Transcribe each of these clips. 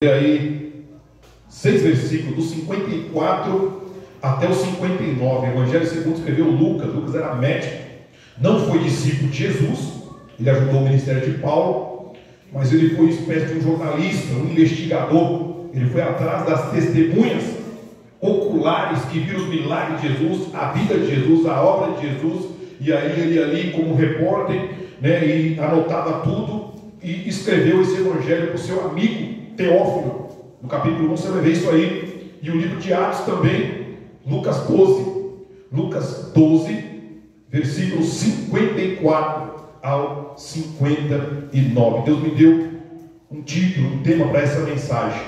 aí 6 versículos, do 54 até o 59. Evangelho segundo escreveu Lucas. Lucas era médico, não foi discípulo de Jesus, ele ajudou o ministério de Paulo, mas ele foi uma espécie de um jornalista, um investigador. Ele foi atrás das testemunhas oculares que viram os milagres de Jesus, a vida de Jesus, a obra de Jesus, e aí ele ali como repórter, né, e anotava tudo e escreveu esse evangelho para o seu amigo Teófilo. No capítulo 1 você vai ver isso aí, e o livro de Atos também, Lucas 12, versículos 54 ao 59. Deus me deu um título, um tema para essa mensagem,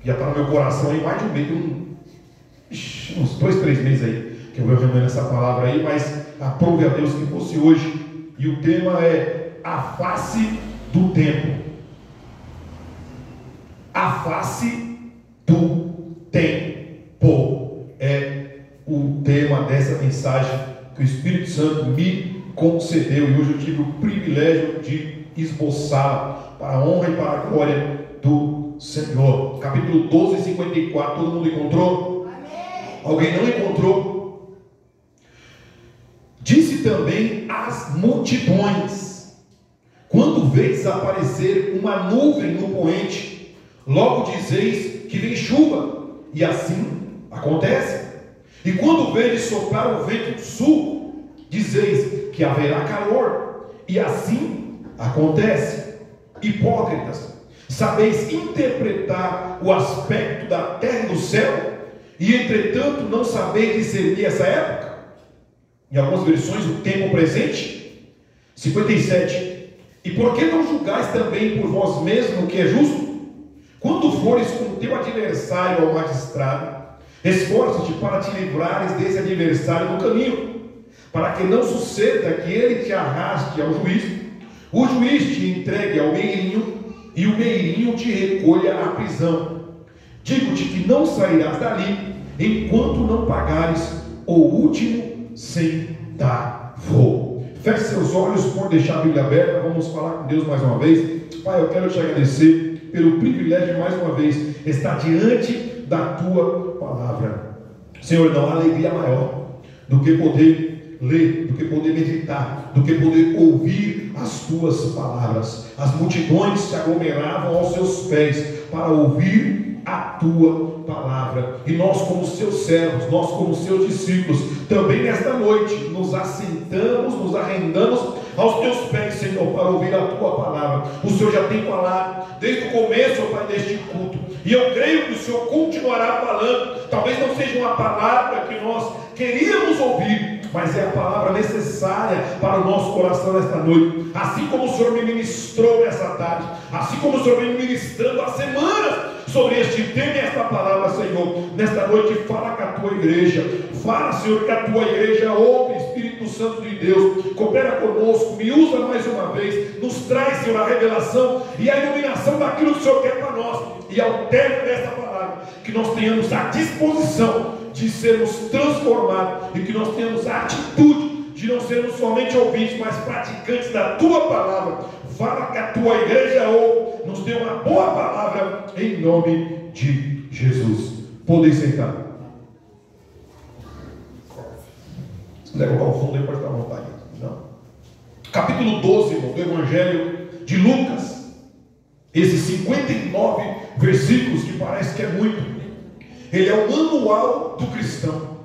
já está no meu coração aí mais de um mês, uns 2, 3 meses aí, que eu vou reunir essa palavra aí, mas aprove a Deus que fosse hoje, e o tema é a face do tempo. A face do tempo é o tema dessa mensagem que o Espírito Santo me concedeu, e hoje eu tive o privilégio de esboçá-la para a honra e para a glória do Senhor. Capítulo 12, 54, todo mundo encontrou? Amém. Alguém não encontrou? Disse também às multidões: quando vês aparecer uma nuvem no poente, logo dizeis que vem chuva, e assim acontece. E quando vedes soprar o vento do sul, dizeis que haverá calor, e assim acontece. Hipócritas, sabeis interpretar o aspecto da terra e do céu, e entretanto não sabeis discernir essa época? Em algumas versões, o tempo presente. 57. E por que não julgais também por vós mesmos o que é justo? Quando fores com teu adversário ao magistrado, esforça-te para te livrares desse adversário no caminho, para que não suceda que ele te arraste ao juízo, o juiz te entregue ao meirinho, e o meirinho te recolha à prisão. Digo-te que não sairás dali, enquanto não pagares o último centavo. Feche seus olhos, por deixar a Bíblia aberta. Vamos falar com Deus mais uma vez. Pai, eu quero te agradecer pelo privilégio de mais uma vez estar diante da tua palavra. Senhor, não há alegria maior do que poder ler, do que poder meditar, do que poder ouvir as tuas palavras. As multidões se aglomeravam aos seus pés para ouvir a tua palavra, e nós, como seus servos, nós, como seus discípulos, também nesta noite nos assentamos, nos arrendamos aos teus pés, Senhor, para ouvir a tua palavra. O Senhor já tem falado desde o começo, Pai, deste culto, e eu creio que o Senhor continuará falando. Talvez não seja uma palavra que nós queríamos ouvir, mas é a palavra necessária para o nosso coração nesta noite. Assim como o Senhor me ministrou nessa tarde, assim como o Senhor vem ministrando há semanas sobre este tema e esta palavra, Senhor, nesta noite fala com a tua igreja. Fala, Senhor, que a tua igreja ouve, Espírito Santo de Deus, coopera conosco, me usa mais uma vez, nos traz, Senhor, a revelação e a iluminação daquilo que o Senhor quer para nós, e ao término desta palavra, que nós tenhamos a disposição de sermos transformados, e que nós tenhamos a atitude de não sermos somente ouvintes, mas praticantes da tua palavra. Fala que a tua igreja ouve, nos dê uma boa palavra, em nome de Jesus. Podem sentar. Se quiser colocar o fundo aí, pode estar à vontade. Não. Capítulo 12, irmão, do Evangelho de Lucas. Esses 59 versículos, que parece que é muito, ele é o manual do cristão.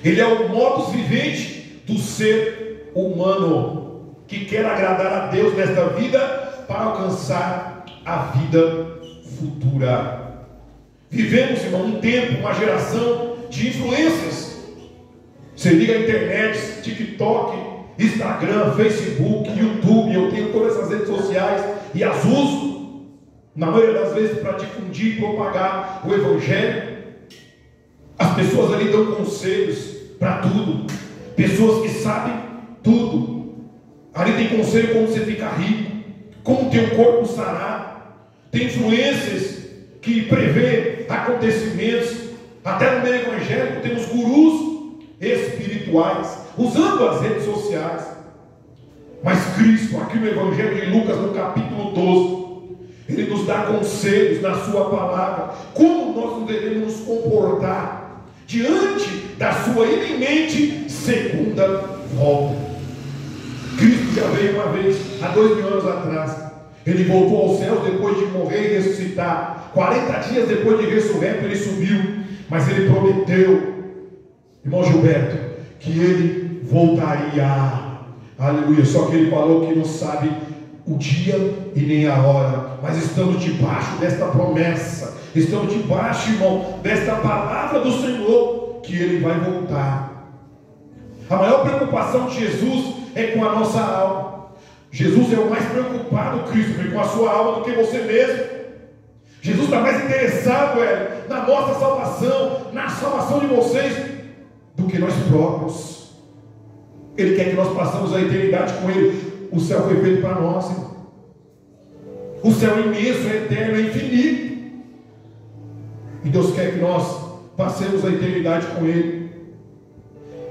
Ele é o modus vivendi do ser humano que quer agradar a Deus nesta vida para alcançar a vida futura. Vivemos, irmão, um tempo, uma geração de influências. Você liga a internet, TikTok, Instagram, Facebook, YouTube. Eu tenho todas essas redes sociais e as uso, na maioria das vezes, para difundir e propagar o Evangelho. As pessoas ali dão conselhos para tudo. Pessoas que sabem tudo. Ali tem conselho como você ficar rico, como teu corpo sarar. Tem influências que prevê acontecimentos. Até no meio evangélico temos gurus espirituais usando as redes sociais. Mas Cristo, aqui no Evangelho de Lucas, no capítulo 12, Ele nos dá conselhos na sua palavra, como nós devemos nos comportar diante da sua iminente segunda volta. Cristo já veio uma vez, há 2000 anos atrás. Ele voltou aos céus depois de morrer e ressuscitar. 40 dias depois de ressurreto ele subiu. Mas ele prometeu, irmão Gilberto, que ele voltaria. Aleluia. Só que ele falou que não sabe o dia e nem a hora. Mas estamos debaixo desta promessa. Estamos debaixo, irmão, desta palavra do Senhor, que ele vai voltar. A maior preocupação de Jesus é com a nossa alma. Jesus é o mais preocupado, Cristo, com a sua alma do que você mesmo. Jesus está mais interessado na nossa salvação, na salvação de vocês, do que nós próprios. Ele quer que nós passemos a eternidade com Ele. O céu foi feito para nós, irmão. O céu é imenso, é eterno, é infinito. E Deus quer que nós passemos a eternidade com Ele.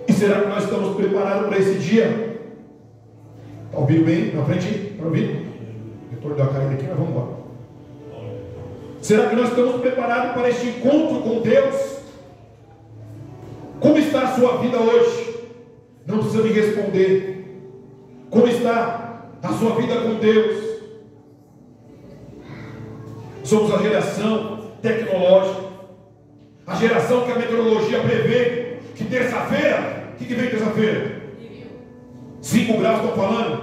E será que nós estamos preparados para esse dia? Está ouvindo bem? Na frente? Está ouvindo? O retorno deu a caída aqui, mas vamos embora. Será que nós estamos preparados para este encontro com Deus? Como está a sua vida hoje? Não precisa me responder. Como está a sua vida com Deus? Somos a geração tecnológica, a geração que a meteorologia prevê que terça-feira, o que vem terça-feira? 5 graus, estão falando?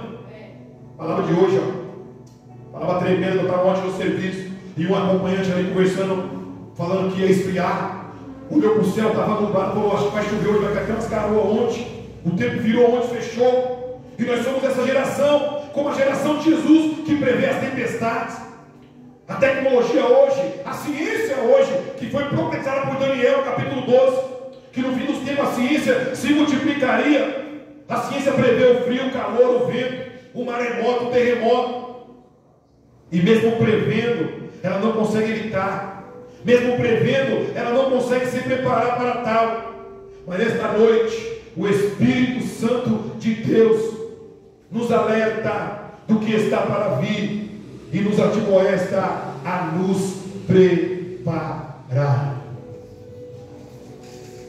Palavra de hoje, ó. Palavra tremenda, eu estava ontem no serviço e um acompanhante ali conversando, falando que ia esfriar. Olhou para o céu, estava nublado, falou: acho que vai chover hoje, vai cair umas garoas ontem. O tempo virou ontem, fechou. E nós somos essa geração, como a geração de Jesus, que prevê as tempestades. A tecnologia hoje, a ciência hoje, que foi profetizada por Daniel, capítulo 12, que no fim dos tempos a ciência se multiplicaria. A ciência prevê o frio, o calor, o vento, o maremoto, o terremoto. E mesmo prevendo, ela não consegue evitar. Mesmo prevendo, ela não consegue se preparar para tal. Mas nesta noite, o Espírito Santo de Deus nos alerta do que está para vir e nos admoesta a nos preparar.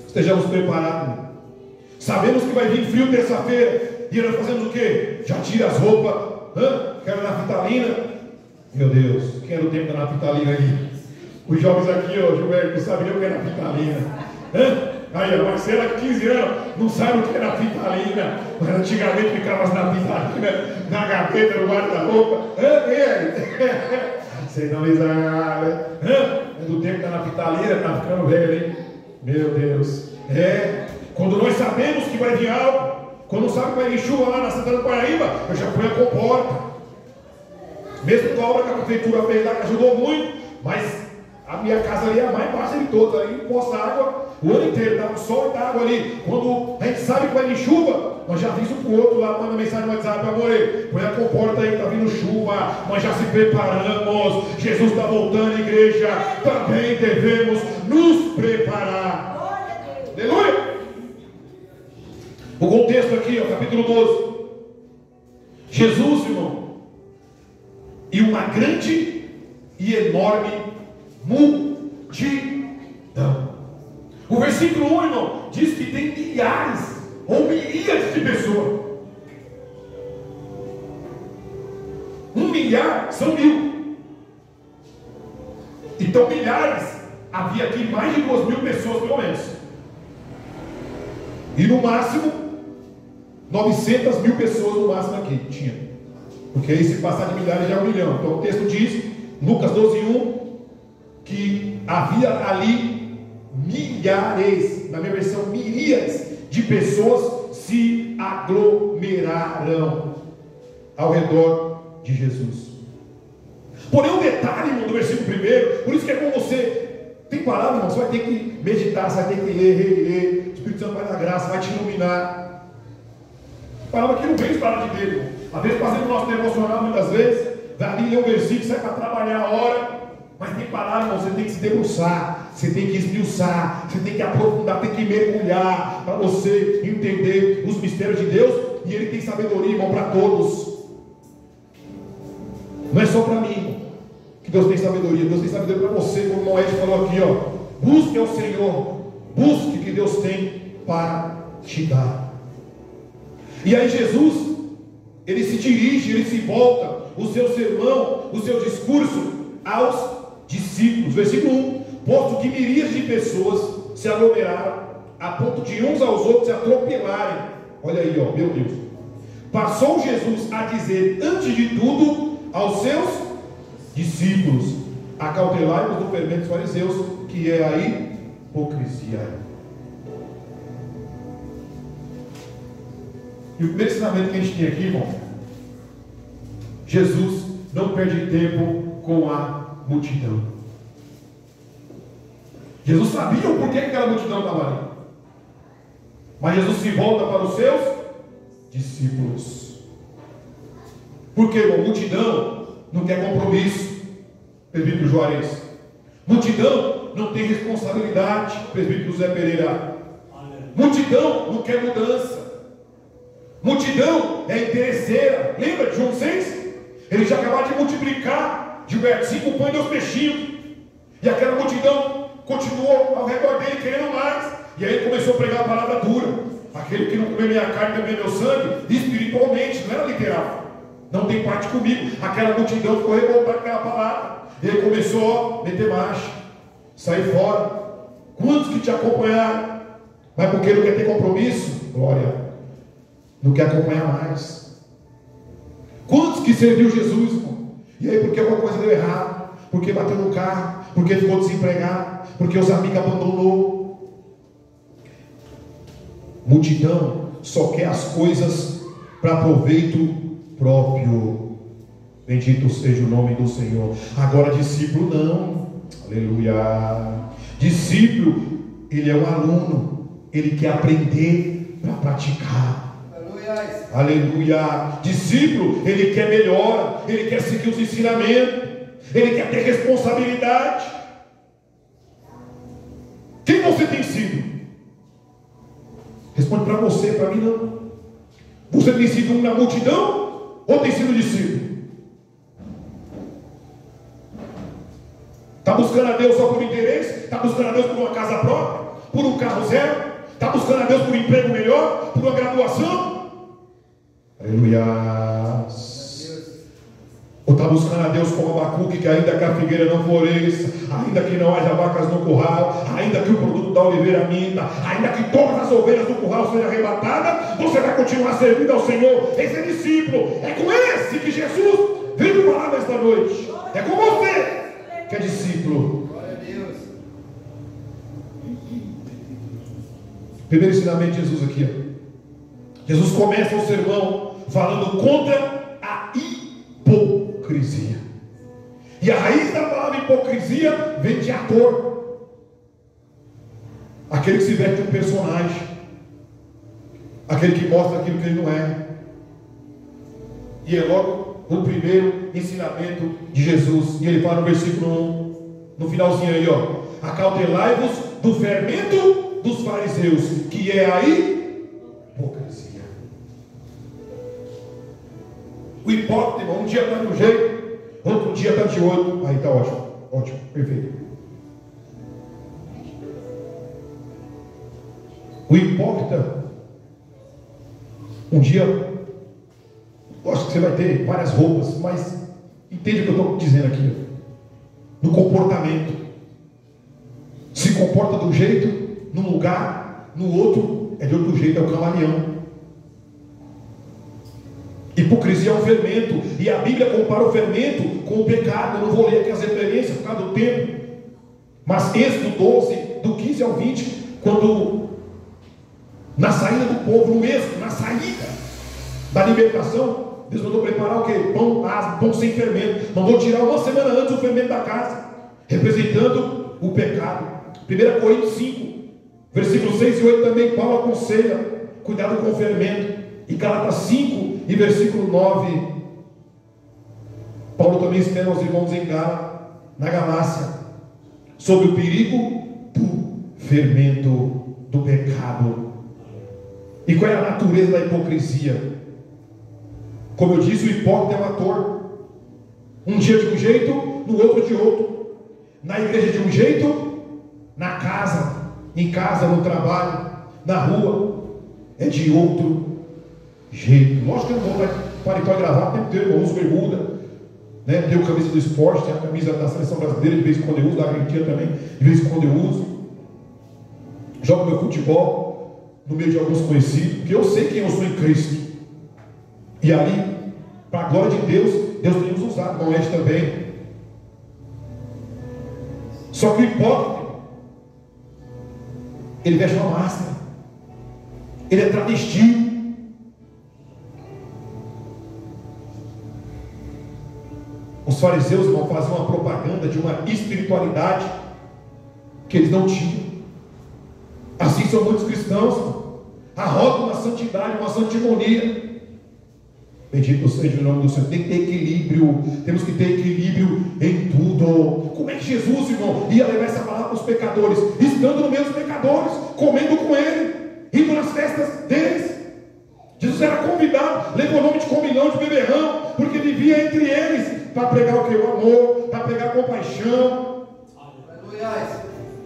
Estejamos preparados. Sabemos que vai vir frio terça-feira. E nós fazemos o quê? Já tira as roupas. Quero naftalina. Meu Deus, quero o tempo da naftalina aí. Os jovens aqui, ó, Gilberto, não sabem nem o que é naftalina. Aí a Marcela, 15 anos, não sabe o que é naftalina. Mas antigamente ficava as naftalina na gaveta, no guarda-roupa. Vocês não lisaram. É do tempo da naftalina, tá ficando velho, hein? Meu Deus. Quando nós sabemos que vai vir algo, quando sabe que vai vir chuva lá na Santana do Paraíba, eu já fui a comporta. Mesmo com a obra que a prefeitura fez lá, que ajudou muito, mas a minha casa ali é a mais baixa de todas, aí posta água o ano inteiro, dá um sol e dá água ali. Quando a gente sabe que vai vir chuva, nós já avisamos para o outro lá, manda mensagem no WhatsApp: amor, põe a comporta aí, está vindo chuva, nós já se preparamos, Jesus está voltando, igreja, também devemos nos preparar. Aleluia! O contexto aqui, ó, capítulo 12. Jesus, irmão, e uma grande e enorme multidão. O versículo 1, irmão, diz que tem milhares ou miríades de pessoas. 1 milhar são 1000. Então milhares, havia aqui mais de 2.000 pessoas pelo menos. E no máximo 900.000 pessoas no máximo aqui tinha. Porque aí se passar de milhares já é 1 milhão. Então o texto diz, Lucas 12:1, que havia ali milhares, na minha versão miríades de pessoas se aglomeraram ao redor de Jesus. Porém, um detalhe, irmão, do versículo 1, por isso que é com você. Tem palavra, irmão, você vai ter que meditar, você vai ter que ler, reler. O Espírito Santo vai dar graça, vai te iluminar. Palavra que não vem para de dele. Às vezes fazendo o nosso devocional, muitas vezes, vai ali ler um versículo, sai para trabalhar a hora. Mas tem palavra, irmão, você tem que se debruçar, você tem que esmiuçar, você tem que aprofundar, tem que mergulhar para você entender os mistérios de Deus. E Ele tem sabedoria, irmão, para todos. Não é só para mim, irmão. que Deus tem sabedoria. Deus tem sabedoria para você, como Noé falou aqui, ó. Busque ao Senhor, busque o que Deus tem para te dar. E aí Jesus, ele se dirige, ele se volta, o seu sermão, o seu discurso aos discípulos. Versículo 1: posto que miríades de pessoas se aglomeraram, a ponto de uns aos outros se atropelarem. Olha aí, ó, meu Deus. Passou Jesus a dizer, antes de tudo, aos seus discípulos: acautelai-vos do fermento dos fariseus, que é a hipocrisia. E o primeiro ensinamento que a gente tem aqui, irmão: Jesus não perde tempo com a multidão. Jesus sabia o porquê que aquela multidão estava ali, mas Jesus se volta para os seus discípulos. Porque, irmão, multidão não quer compromisso, presbítero Juarez. Multidão não tem responsabilidade, presbítero Zé Pereira. Multidão não quer mudança. Multidão é interesseira. Lembra de João 6? Ele já acabou de multiplicar Gilberto 5 pães e 2 peixinhos, e aquela multidão continuou ao redor dele querendo mais. E aí ele começou a pregar a palavra dura: aquele que não comer minha carne e beber meu sangue, espiritualmente, não era literal, não tem parte comigo. Aquela multidão ficou revoltada com aquela palavra. E ele começou a meter marcha, sair fora. Quantos que te acompanharam, mas porque não quer ter compromisso, glória, não quer acompanhar mais. Quantos que serviu Jesus, irmão? E aí porque alguma coisa deu errado, porque bateu no carro, porque ficou desempregado, porque os amigos abandonou. Multidão só quer as coisas para proveito próprio. Bendito seja o nome do Senhor. Agora discípulo não. Aleluia. Discípulo, ele é um aluno, ele quer aprender para praticar. Aleluia. Discípulo, ele quer melhora, ele quer seguir os ensinamentos, ele quer ter responsabilidade. Quem você tem sido? Responde para você, para mim não. Você tem sido um na multidão ou tem sido discípulo? Está buscando a Deus só por interesse? Está buscando a Deus por uma casa própria? Por um carro zero? Está buscando a Deus por um emprego melhor? Por uma graduação? Aleluia. Ou está buscando a Deus como Abacuque, que ainda que a figueira não floresça, ainda que não haja vacas no curral, ainda que o produto da oliveira minta, ainda que todas as ovelhas do curral sejam arrebatadas, você vai continuar servindo ao Senhor. Esse é discípulo. É com esse que Jesus veio falar nesta noite. É com você que é discípulo. Glória a Deus. Primeiro ensinamento de Jesus aqui, ó. Jesus começa o sermão falando contra a hipocrisia. E a raiz da palavra hipocrisia vem de ator, aquele que se veste de um personagem, aquele que mostra aquilo que ele não é. E é logo o primeiro ensinamento de Jesus. E ele fala no versículo 1, no finalzinho aí, ó: acautelai-vos do fermento dos fariseus, que é a hipocrisia. O hipócrita, irmão, um dia está de um jeito, outro dia está de outro. Aí está ótimo, ótimo, perfeito. O hipócrita, um dia, eu acho que você vai ter várias roupas, mas entende o que eu estou dizendo aqui? No comportamento, se comporta de um jeito, num lugar, no outro é de outro jeito, é o camaleão. Hipocrisia é um fermento, e a Bíblia compara o fermento com o pecado. Eu não vou ler aqui as referências por causa do tempo, mas Êxodo 12, do 15 ao 20, quando na saída do povo, no Êxodo, na saída da libertação, Deus mandou preparar o que? Pão sem fermento. Mandou tirar uma semana antes o fermento da casa, representando o pecado. 1 Coríntios 5, versículos 6 e 8 também Paulo aconselha cuidado com o fermento. E Gálatas 5 e versículo 9, Paulo também espera aos irmãos em Gálatas, na Galácia, sobre o perigo do fermento do pecado. E qual é a natureza da hipocrisia? Como eu disse, o hipócrita é um ator. Um dia de um jeito, no outro de outro. Na igreja de um jeito, na casa, em casa, no trabalho, na rua, é de outro jeito. Lógico que eu não vou para gravar o tempo inteiro, eu uso bermuda, né? Tenho camisa do esporte, tenho a camisa da seleção brasileira, de vez em quando eu uso, da Argentina também, de vez em quando eu uso. Jogo meu futebol no meio de alguns conhecidos, porque eu sei quem eu sou em Cristo. E ali, para a glória de Deus, Deus tem nos usado, não é também. Só que o hipócrita, ele veste uma máscara, ele é travesti. Os fariseus, irmão, faziam uma propaganda de uma espiritualidade que eles não tinham. Assim são muitos cristãos, arrotam uma santidade, uma santimonia. Bendito seja o nome do Senhor. Tem que ter equilíbrio. Temos que ter equilíbrio em tudo. Como é que Jesus, irmão, ia levar essa palavra para os pecadores? Estando no meio dos pecadores, comendo com ele, indo nas festas deles. Jesus era convidado, levou o nome de comilão, de beberrão, porque vivia entre eles, para pregar o que? O amor, para pregar a compaixão.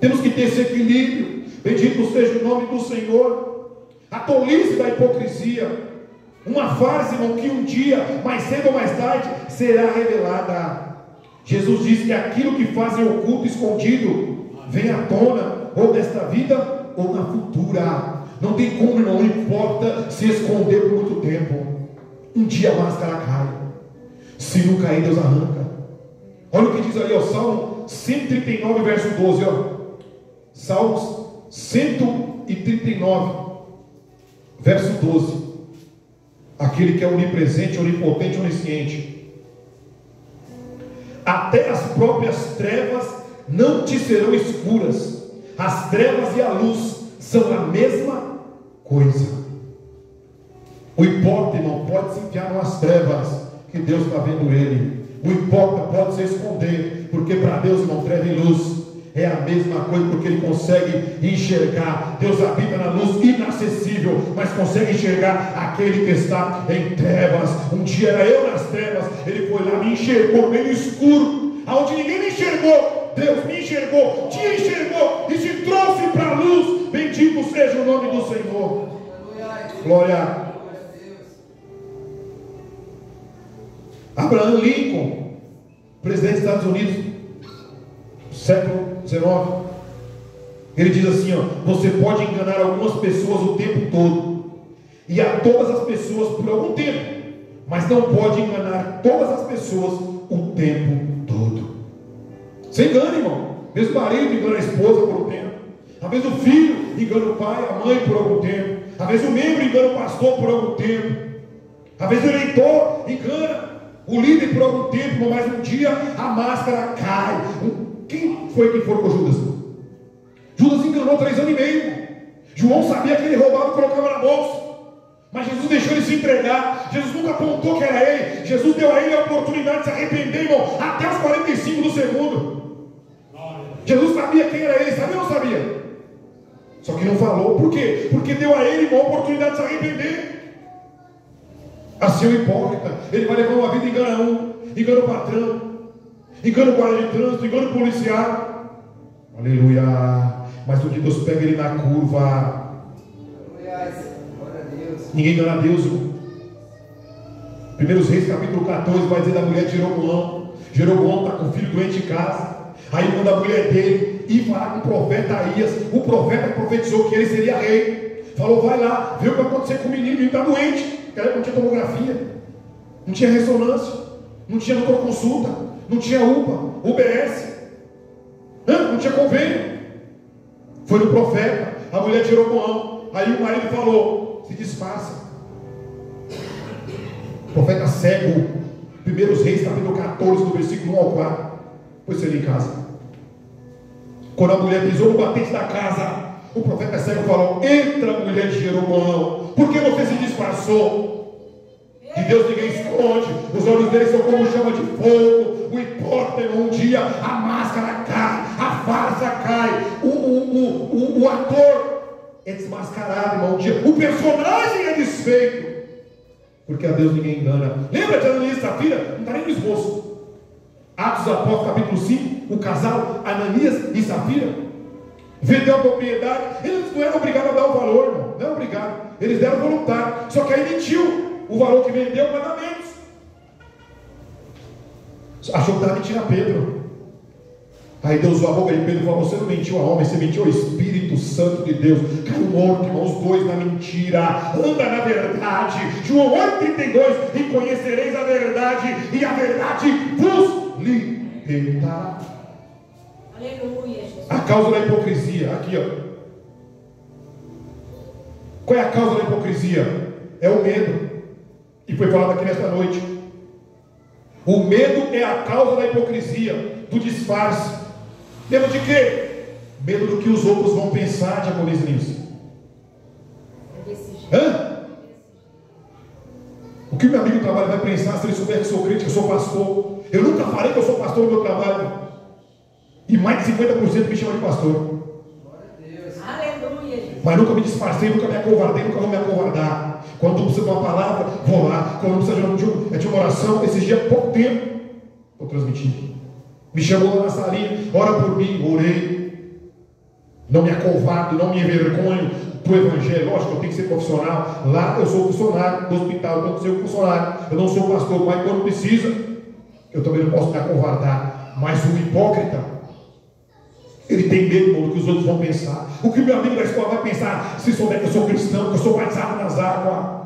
Temos que ter esse equilíbrio. Bendito seja o nome do Senhor. A tolice da hipocrisia, uma farsa, irmão, que um dia, mais cedo ou mais tarde, será revelada. Jesus diz que aquilo que fazem oculto, escondido, vem à tona, ou nesta vida, ou na futura. Não tem como, irmão, não importa se esconder por muito tempo. Um dia a máscara cai. Se não cair, Deus arranca. Olha o que diz ali, ó, Salmo 139, verso 12, ó. Salmos 139, verso 12. Aquele que é onipresente, onipotente, onisciente. Até as próprias trevas não te serão escuras. As trevas e a luz são a mesma coisa. O hipócrita, irmão, pode se enfiar nas trevas, que Deus está vendo ele. O hipócrita pode se esconder, porque para Deus, irmão, treva e luz é a mesma coisa, porque ele consegue enxergar. Deus habita na luz inacessível, mas consegue enxergar aquele que está em trevas. Um dia era eu nas trevas, ele foi lá, me enxergou bem no escuro, aonde ninguém me enxergou. Deus me enxergou, te enxergou e te trouxe para a luz. Bendito seja o nome do Senhor. Glória. Abraham Lincoln, presidente dos Estados Unidos, século XIX, ele diz assim, ó: você pode enganar algumas pessoas o tempo todo, e a todas as pessoas por algum tempo, mas não pode enganar todas as pessoas o tempo todo. Você engana, irmão. Às vezes o marido engana a esposa por um tempo, às vezes o filho engana o pai, a mãe por algum tempo, às vezes o membro engana o pastor por algum tempo, às vezes o eleitor engana o líder por algum tempo, mas um dia a máscara cai. Quem foi que enforcou Judas? Judas enganou 3 anos e meio. João sabia que ele roubava e colocava na bolsa, mas Jesus deixou ele se entregar. Jesus nunca apontou que era ele. Jesus deu a ele a oportunidade de se arrepender, irmão, até os 45 do segundo. Jesus sabia quem era ele, sabia ou não sabia? Só que não falou. Por quê? Porque deu a ele uma oportunidade de se arrepender. Assim o hipócrita, ele vai levar uma vida, engana um, engana o patrão, engana o guarda de trânsito, engana o policial. Aleluia. Mas o que Deus pega ele na curva. Ninguém engana Deus. 1 Reis capítulo 14 vai dizer da mulher de Jeroboão. Jeroboão está com o filho doente em casa. Aí manda a mulher dele ir falar com o profeta Aías. O profeta profetizou que ele seria rei. Falou: vai lá, vê o que vai acontecer com o menino, ele está doente. Não tinha tomografia, não tinha ressonância, não tinha consulta, não tinha UPA, UBS, não tinha convênio. Foi no profeta, a mulher de Jeroboão. Aí o marido falou: se disfarça. O profeta cego, 1 Reis capítulo 14, do versículo 1 ao 4. Pois você em casa. Quando a mulher pisou no batente da casa, o profeta cego falou: entra, mulher de Jeroboão, por que você se disfarçou? De Deus ninguém esconde, os olhos dele são como chama de fogo. O hipócrita, um dia a máscara cai, a farsa cai, o ator é desmascarado, irmão. Um dia o personagem é desfeito, porque a Deus ninguém engana. Lembra de Ananias e Safira? Não está nem no esboço. Atos dos Apóstolos, capítulo 5, o casal Ananias e Safira vendeu a propriedade. Eles não eram obrigados a dar o valor, irmão. Não eram obrigados. Eles deram voluntário. Só que aí mentiu o valor que vendeu para menos. Achou que estava mentindo a Pedro. Aí Deus usou a boca de Pedro e falou: você não mentiu a homem, você mentiu ao Espírito Santo de Deus. Caiu morto, irmão, os dois na mentira. Anda na verdade. João 8,32: e conhecereis a verdade, e a verdade vos libertará. Aleluia, Jesus. A causa da hipocrisia, aqui ó. Qual é a causa da hipocrisia? É o medo. E foi falado aqui nesta noite. O medo é a causa da hipocrisia, do disfarce. Medo de quê? Medo do que os outros vão pensar, diaconisa Nilce. É desse jeito. Hã? O que o meu amigo do trabalho vai pensar se ele souber que eu sou crente, que eu sou pastor? Eu nunca falei que eu sou pastor no meu trabalho. E mais de 50% me chama de pastor. Aleluia, Jesus. Mas nunca me disfarcei, nunca me acovardei, nunca vou me acovardar. Quando tu precisa de uma palavra, vou lá. Quando precisa de uma oração, esses dias, pouco tempo, estou transmitindo. Me chamou lá na salinha, ora por mim, orei. Não me acovardo, não me envergonho do evangelho. Lógico, eu tenho que ser profissional. Lá eu sou funcionário do hospital, eu tenho que ser funcionário. Eu não sou pastor, mas quando precisa, eu também não posso me acovardar. Mas o hipócrita, ele tem medo do que os outros vão pensar. O que o meu amigo da escola vai pensar se souber que eu sou cristão, que eu sou batizado nas águas.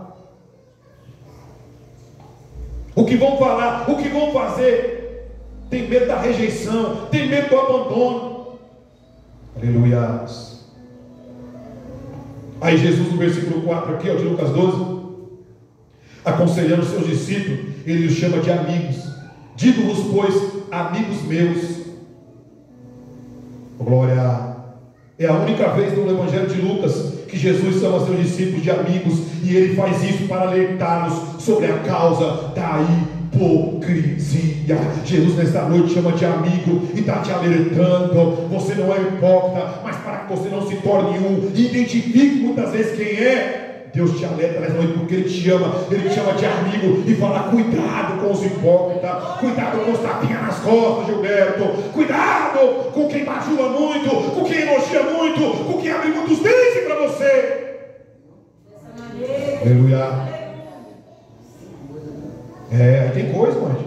O que vão falar, o que vão fazer. Tem medo da rejeição, tem medo do abandono. Aleluia. Aí Jesus no versículo 4 aqui, ó, de Lucas 12, aconselhando os seus discípulos, ele os chama de amigos. Digo-vos, pois, amigos meus. Glória. É a única vez no Evangelho de Lucas que Jesus chama seus discípulos de amigos, e ele faz isso para alertá-los sobre a causa da hipocrisia. Jesus nesta noite chama de amigo e está te alertando. Você não é hipócrita, mas para que você não se torne um, identifique muitas vezes quem é. Deus te alerta nessa noite porque Ele te chama de amigo e fala: cuidado com os hipócritas, cuidado com os tapinhas nas costas, Gilberto, cuidado com quem bajula muito, com quem elogia muito, com quem abre muitos dentes para você. Aleluia. Aí tem coisa, mas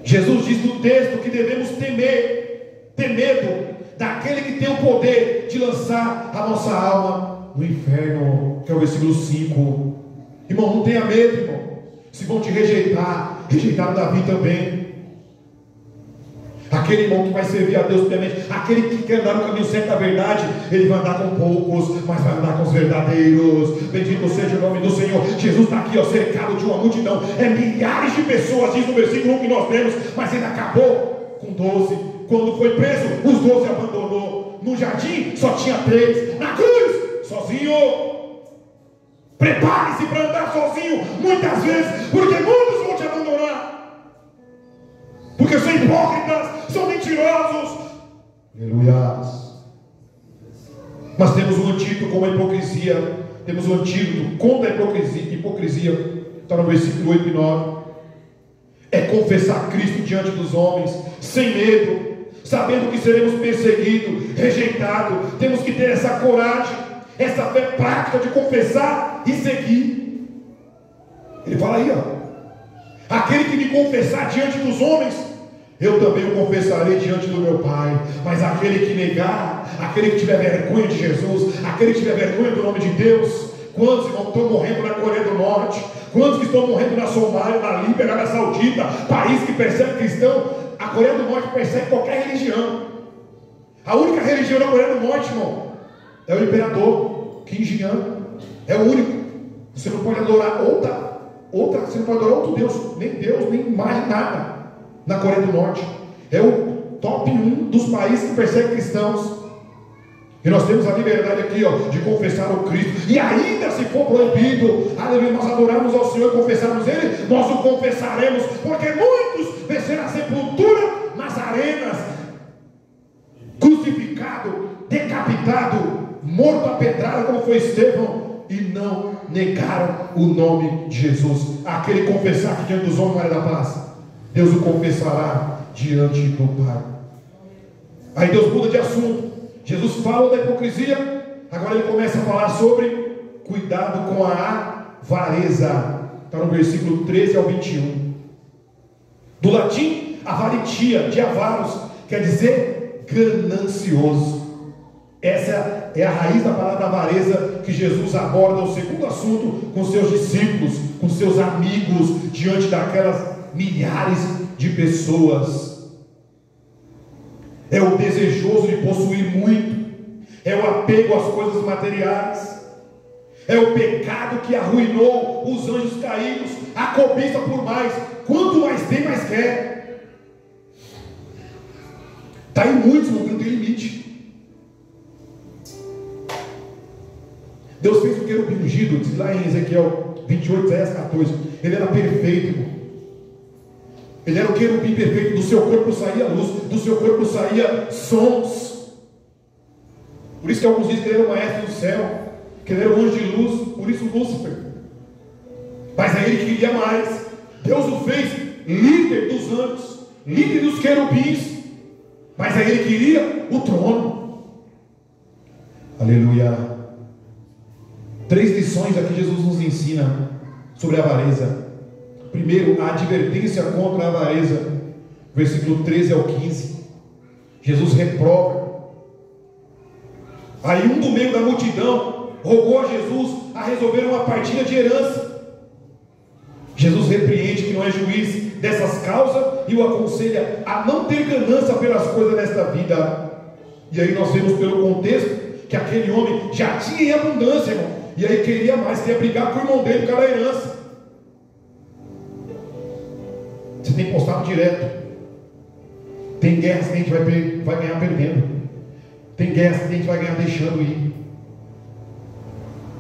Jesus diz no texto que devemos ter medo daquele que tem o poder de lançar a nossa alma no inferno, que é o versículo 5. Irmão, não tenha medo, irmão. Se vão te rejeitar, rejeitaram Davi também. Aquele irmão que vai servir a Deus plenamente, aquele que quer andar no caminho certo da verdade, ele vai andar com poucos, mas vai andar com os verdadeiros. Bendito seja o nome do Senhor. Jesus está aqui, ó, cercado de uma multidão. É milhares de pessoas, diz no versículo 1 que nós temos, mas ele acabou com 12. Quando foi preso, os 12 abandonou. No jardim só tinha 3. Na cruz, sozinho. Prepare-se para andar sozinho muitas vezes, porque muitos vão te abandonar. Porque são hipócritas, são mentirosos. Aleluia. Mas temos um antídoto com a hipocrisia. Temos um antídoto contra a hipocrisia. Está no versículo 8 e 9. É confessar Cristo diante dos homens, sem medo, sabendo que seremos perseguidos, rejeitados. Temos que ter essa coragem, essa fé prática de confessar e seguir. Ele fala aí, ó: aquele que me confessar diante dos homens, eu também o confessarei diante do meu Pai. Mas aquele que negar, aquele que tiver vergonha de Jesus, aquele que tiver vergonha do nome de Deus. Quantos irmãos estão morrendo na Coreia do Norte? Quantos que estão morrendo na Somália, na Líbia, na Arábia Saudita, país que persegue cristão? A Coreia do Norte persegue qualquer religião. A única religião da Coreia do Norte, irmão, é o imperador Kim Jong-un. É o único. Você não pode adorar outra, você não pode adorar outro Deus, nem mais nada. Na Coreia do Norte é o top 1 dos países que perseguem cristãos. E nós temos a liberdade aqui, ó, de confessar o Cristo. E ainda se for proibido, aleluia, nós adorarmos ao Senhor e confessarmos Ele, nós o confessaremos, porque muitos desceram a sepultura nas arenas, crucificado, decapitado, morto a pedrada, como foi Estevão, e não negaram o nome de Jesus. Aquele confessar que diante dos homens não era da paz. Deus o confessará diante do Pai. Aí Deus muda de assunto. Jesus fala da hipocrisia, agora ele começa a falar sobre cuidado com a avareza. Está no versículo 13 ao 21. Do latim, avaritia, de avaros, quer dizer ganancioso. Essa é a raiz da palavra avareza que Jesus aborda o segundo assunto com seus discípulos, com seus amigos, diante daquelas milhares de pessoas. É o desejoso de possuir muito, é o apego às coisas materiais, é o pecado que arruinou os anjos caídos, a cobiça por mais. Quanto mais tem, mais quer. Está em muitos, não tem limite. Deus fez o querubim ungido, diz lá em Ezequiel 28, 10, 14. Ele era perfeito, irmão. Ele era o querubim perfeito. Do seu corpo saía luz, do seu corpo saía sons. Por isso que alguns dizem que ele era o maestro do céu, que ele era o anjo de luz, por isso Lúcifer. Mas aí ele queria mais. Deus o fez líder dos anjos, líder dos querubins, mas aí ele queria o trono. Aleluia. 3 lições aqui Jesus nos ensina sobre a avareza. Primeiro, a advertência contra a avareza, versículo 13 ao 15. Jesus reprova. Aí um do meio da multidão rogou a Jesus a resolver uma partilha de herança. Jesus repreende que não é juiz dessas causas e o aconselha a não ter ganância pelas coisas desta vida. E aí nós vemos pelo contexto que aquele homem já tinha em abundância, irmão, e aí queria mais, queria brigar com o irmão dele por causa da herança. Você tem postado direto. Tem guerras que a gente vai ganhar perdendo. Tem guerras que a gente vai ganhar deixando ir.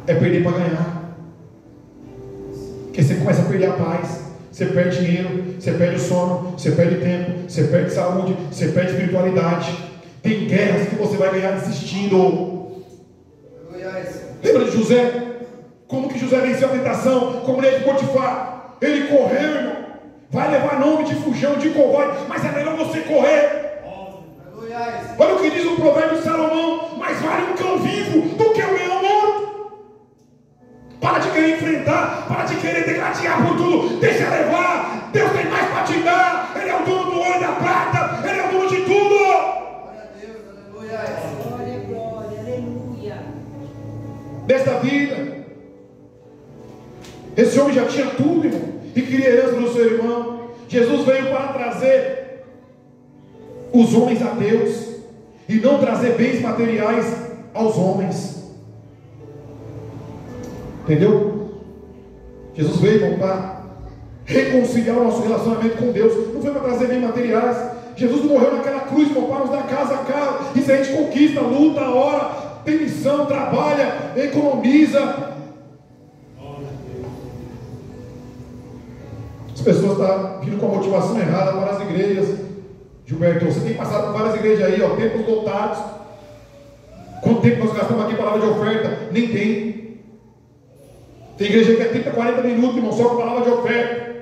É perder para ganhar. Porque você começa a perder a paz, você perde dinheiro, você perde o sono, você perde tempo, você perde saúde, você perde espiritualidade. Tem guerras que você vai ganhar desistindo. Lembra de José? Como que José venceu a tentação? Como ele de Potifar? Ele correu, irmão. Vai levar nome de fujão, de covarde, mas é melhor você correr. Olha o que diz o provérbio de Salomão: mais vale um cão vivo do que um leão morto. Para de querer enfrentar, para de querer degladiar por tudo. Deixa levar. Deus tem mais para te dar. Ele é o dono do ouro e da prata. Ele é o dono de tudo. Glória a Deus, aleluia. Glória, glória, aleluia. Desta vida, esse homem já tinha tudo, irmão, e queria herança do seu irmão. Jesus veio para trazer os homens a Deus e não trazer bens materiais aos homens. Entendeu? Jesus veio para reconciliar o nosso relacionamento com Deus. Não foi para trazer bens materiais. Jesus não morreu naquela cruz para nos dar casa a casa. Isso a gente conquista, luta, ora, tem missão, trabalha, economiza. As pessoas estão vindo com a motivação errada para as igrejas. Gilberto, você tem passado por várias igrejas aí, ó, tempos lotados. Quanto tempo nós gastamos aqui palavra de oferta? Nem tem. Tem igreja que é 30, 40 minutos, irmão, só com palavra de oferta.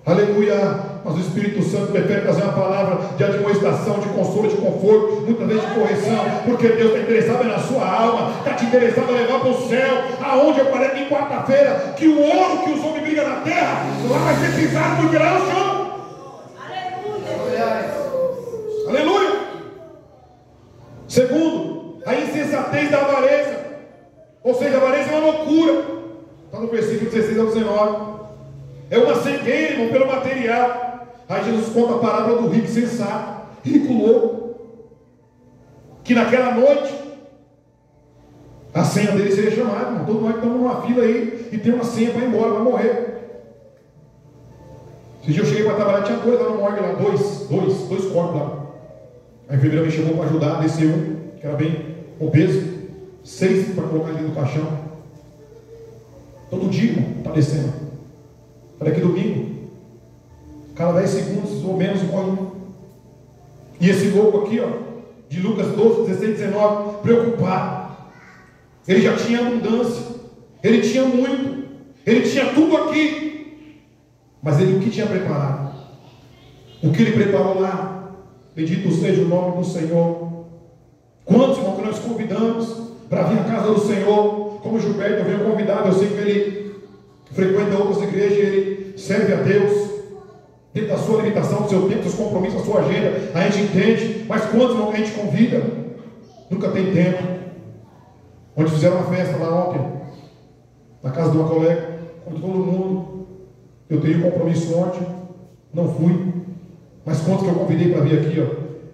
Aleluia. Mas o Espírito Santo prefere trazer uma palavra de admoestação, de consolo, de conforto, muitas vezes de correção, porque Deus está interessado na sua alma, está te interessado a levar para o céu. Aonde eu falei aqui quarta-feira que o ouro que os homens brigam na terra, lá vai ser pisado porque lá é o chão. Aleluia. Aleluia. Segundo, a insensatez da avareza. Ou seja, a avareza é uma loucura. Está no versículo 16 ao 19. É uma cegueira, irmão, pelo material. Aí Jesus conta a parábola do rico sensato, rico louco, que naquela noite a senha dele seria chamada, irmão. Todos nós estamos numa fila aí e tem uma senha para ir embora, vai morrer. Esse dia eu cheguei para trabalhar, tinha dois lá no morgue lá, dois corpos lá. A enfermeira me chamou para ajudar, desceu um, que era bem obeso, 6 para colocar ele no caixão. Todo dia, irmão, está descendo. Olha aqui domingo, cada 10 segundos ou menos morre um. E esse louco aqui, ó, de Lucas 12, 16, 19, preocupado. Ele já tinha abundância, ele tinha muito, ele tinha tudo aqui, mas ele o que tinha preparado? o que Ele preparou lá. Bendito seja o nome do Senhor. Quantos, irmão, que nós convidamos para vir à casa do Senhor? Como o Gilberto, eu venho convidado, eu sei que ele frequenta outras igrejas, ele serve a Deus dentro da sua limitação, do seu tempo, dos seus compromissos, da sua agenda. A gente entende, mas quantos, irmão, que a gente convida? Nunca tem tempo. Onde fizeram uma festa lá ontem, na casa de uma colega, com todo mundo. Eu teria um compromisso ontem, não fui. Mas quantos que eu convidei para vir aqui, ó?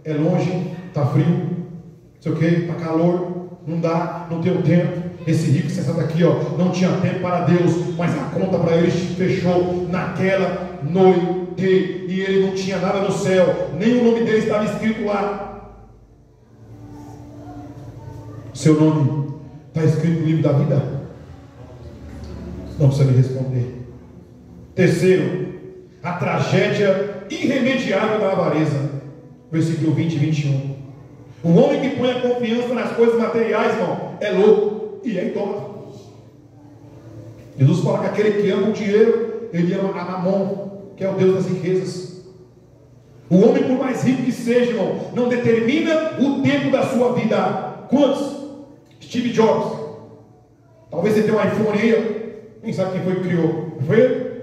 É longe, está frio, não sei o que, está calor, não dá, não tenho tempo. Esse rico sentado aqui, ó, não tinha tempo para Deus, mas a conta para ele fechou naquela noite, e ele não tinha nada no céu, nem o nome dele estava escrito lá. Seu nome está escrito no livro da vida? Não precisa me responder. Terceiro, a tragédia irremediável da avareza. Versículo 20 e 21. O homem que põe a confiança nas coisas materiais, irmão, é louco e é idólatra. Jesus fala que aquele que ama o dinheiro, ele ama a Mamon, que é o Deus das riquezas. O homem, por mais rico que seja, irmão, não determina o tempo da sua vida. Quantos? Steve Jobs. Talvez você tenha um iPhone aí, quem sabe quem foi que criou? Foi ele?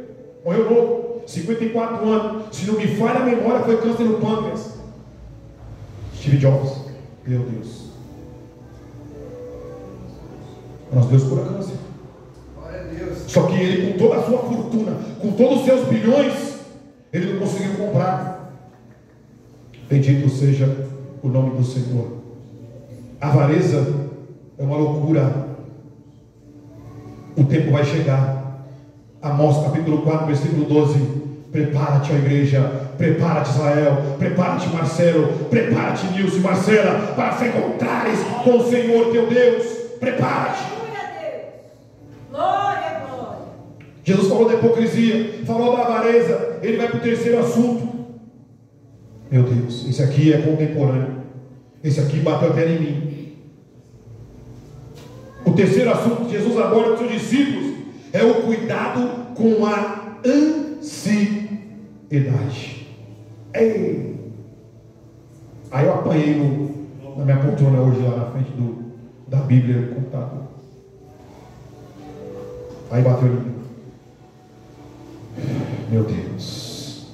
Morreu novo, 54 anos. Se não me falha a memória, foi câncer no pâncreas. Steve Jobs. Meu Deus. Mas Deus cura câncer. Só que ele, com toda a sua fortuna, com todos os seus bilhões, ele não conseguiu comprar. Bendito seja o nome do Senhor. A avareza é uma loucura. O tempo vai chegar. Amós capítulo 4, versículo 12. Prepara-te, ó igreja. Prepara-te, Israel. Prepara-te, Marcelo. Prepara-te, Nilce, Marcela, para se encontrares com o Senhor teu Deus. Prepara-te. Glória, glória. Jesus falou da hipocrisia, falou da avareza. Ele vai para o terceiro assunto. Meu Deus, esse aqui é contemporâneo. Esse aqui bateu até em mim. O terceiro assunto que Jesus aborda com seus discípulos é o cuidado com a ansiedade. Ei. Aí eu apanhei na minha poltrona hoje lá na frente da Bíblia do computador. Aí bateu em mim. Meu Deus.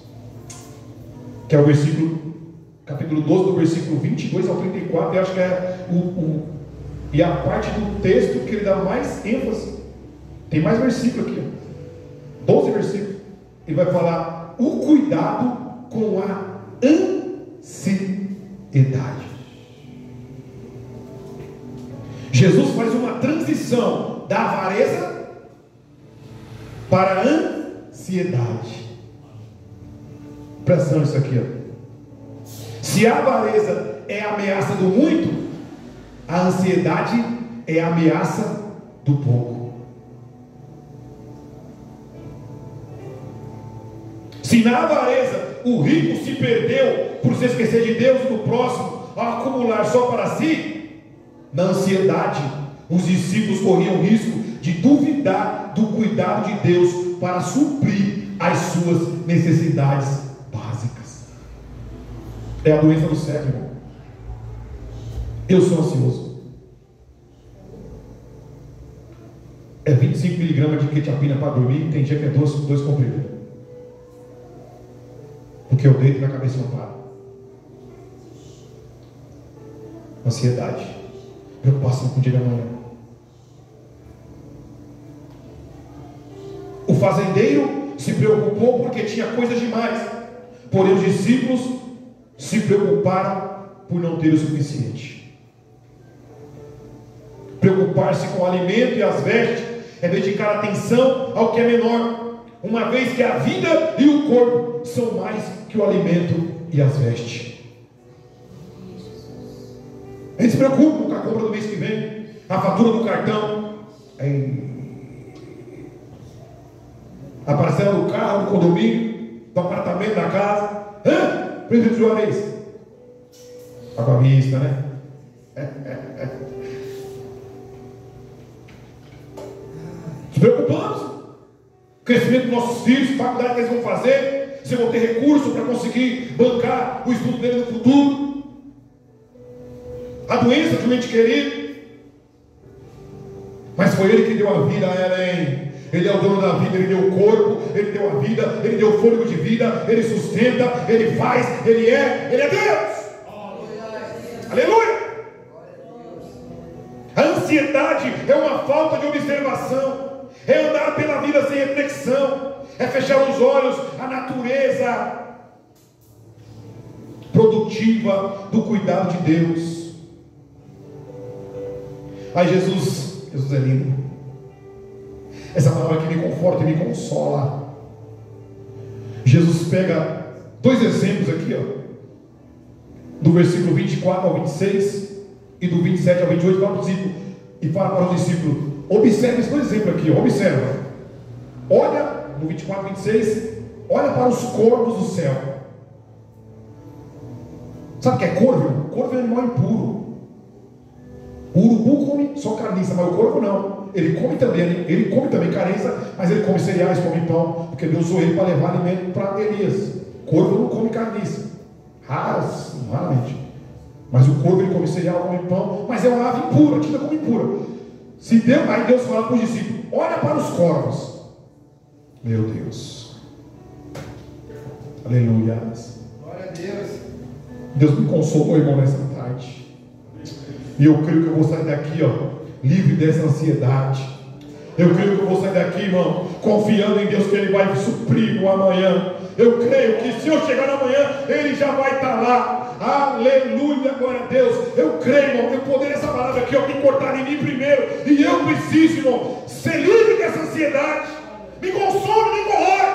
Que é o versículo, capítulo 12, do versículo 22 ao 34. Eu acho que é e a parte do texto que ele dá mais ênfase. Tem mais versículo aqui, ó. 12 versículos. Ele vai falar o cuidado com a ansiedade. Jesus faz uma transição da avareza para a ansiedade. Presta atenção nisso aqui, ó. Se a avareza é a ameaça do muito, a ansiedade é a ameaça do pouco. Se na avareza o rico se perdeu por se esquecer de Deus e do próximo, ao acumular só para si, na ansiedade os discípulos corriam o risco de duvidar do cuidado de Deus para suprir as suas necessidades básicas. É a doença do século, irmão. Eu sou ansioso. É 25 miligramas de quetiapina para dormir. Tem dia que é dois comprimidos. Porque eu deito e minha cabeça não para. Ansiedade. Preocupação com o dia da manhã. O fazendeiro se preocupou porque tinha coisas demais. Porém os discípulos se preocuparam por não ter o suficiente. Preocupar-se com o alimento e as vestes é dedicar atenção ao que é menor, uma vez que a vida e o corpo são mais que o alimento e as vestes. Eles se preocupam com a compra do mês que vem, a fatura do cartão, a parcela do carro, do condomínio, do apartamento, da casa. Presidente Juarez, água vista, né? Nos preocupamos. O crescimento dos nossos filhos, faculdade que eles vão fazer, se eu vou ter recurso para conseguir bancar o estudo dele no futuro, a doença de um ente querido. Mas foi Ele que deu a vida a Ellen. Ele é o dono da vida, Ele deu o corpo, Ele deu a vida, Ele deu o fôlego de vida, Ele sustenta, Ele faz, Ele é Deus. Aleluia! A ansiedade é uma falta de observação, é andar pela vida sem reflexão, é fechar os olhos à natureza produtiva do cuidado de Deus. Ai, Jesus é lindo. Essa palavra que me conforta e me consola. Jesus pega dois exemplos aqui, do versículo 24 ao 26 e do 27 ao 28, fala para os discípulos. Observe esse exemplo aqui, observa. Olha, no 24 e 26, olha para os corvos do céu. Sabe o que é corvo? Corvo é um animal impuro. O urubu come só carniça, mas o corvo não. Ele come também carniça, mas ele come cereais, come pão, porque Deus usou ele para levar alimento para Elias. Corvo não come carniça, raramente. Mas o corvo ele come cereal, come pão, mas é uma ave impura, tida como impura. Aí Deus fala para os discípulos: olha para os corvos. Meu Deus, aleluia. Glória a Deus. Deus me consolou, irmão, nessa tarde. E eu creio que eu vou sair daqui, livre dessa ansiedade. Eu creio que eu vou sair daqui, irmão, confiando em Deus que Ele vai suprir no amanhã. Eu creio que se eu chegar no amanhã, Ele já vai estar lá. Aleluia, glória a Deus. Eu creio, irmão, que o poder dessa palavra aqui tem que cortar em mim primeiro. E eu preciso, irmão, ser livre dessa ansiedade. Me consome, me corrói.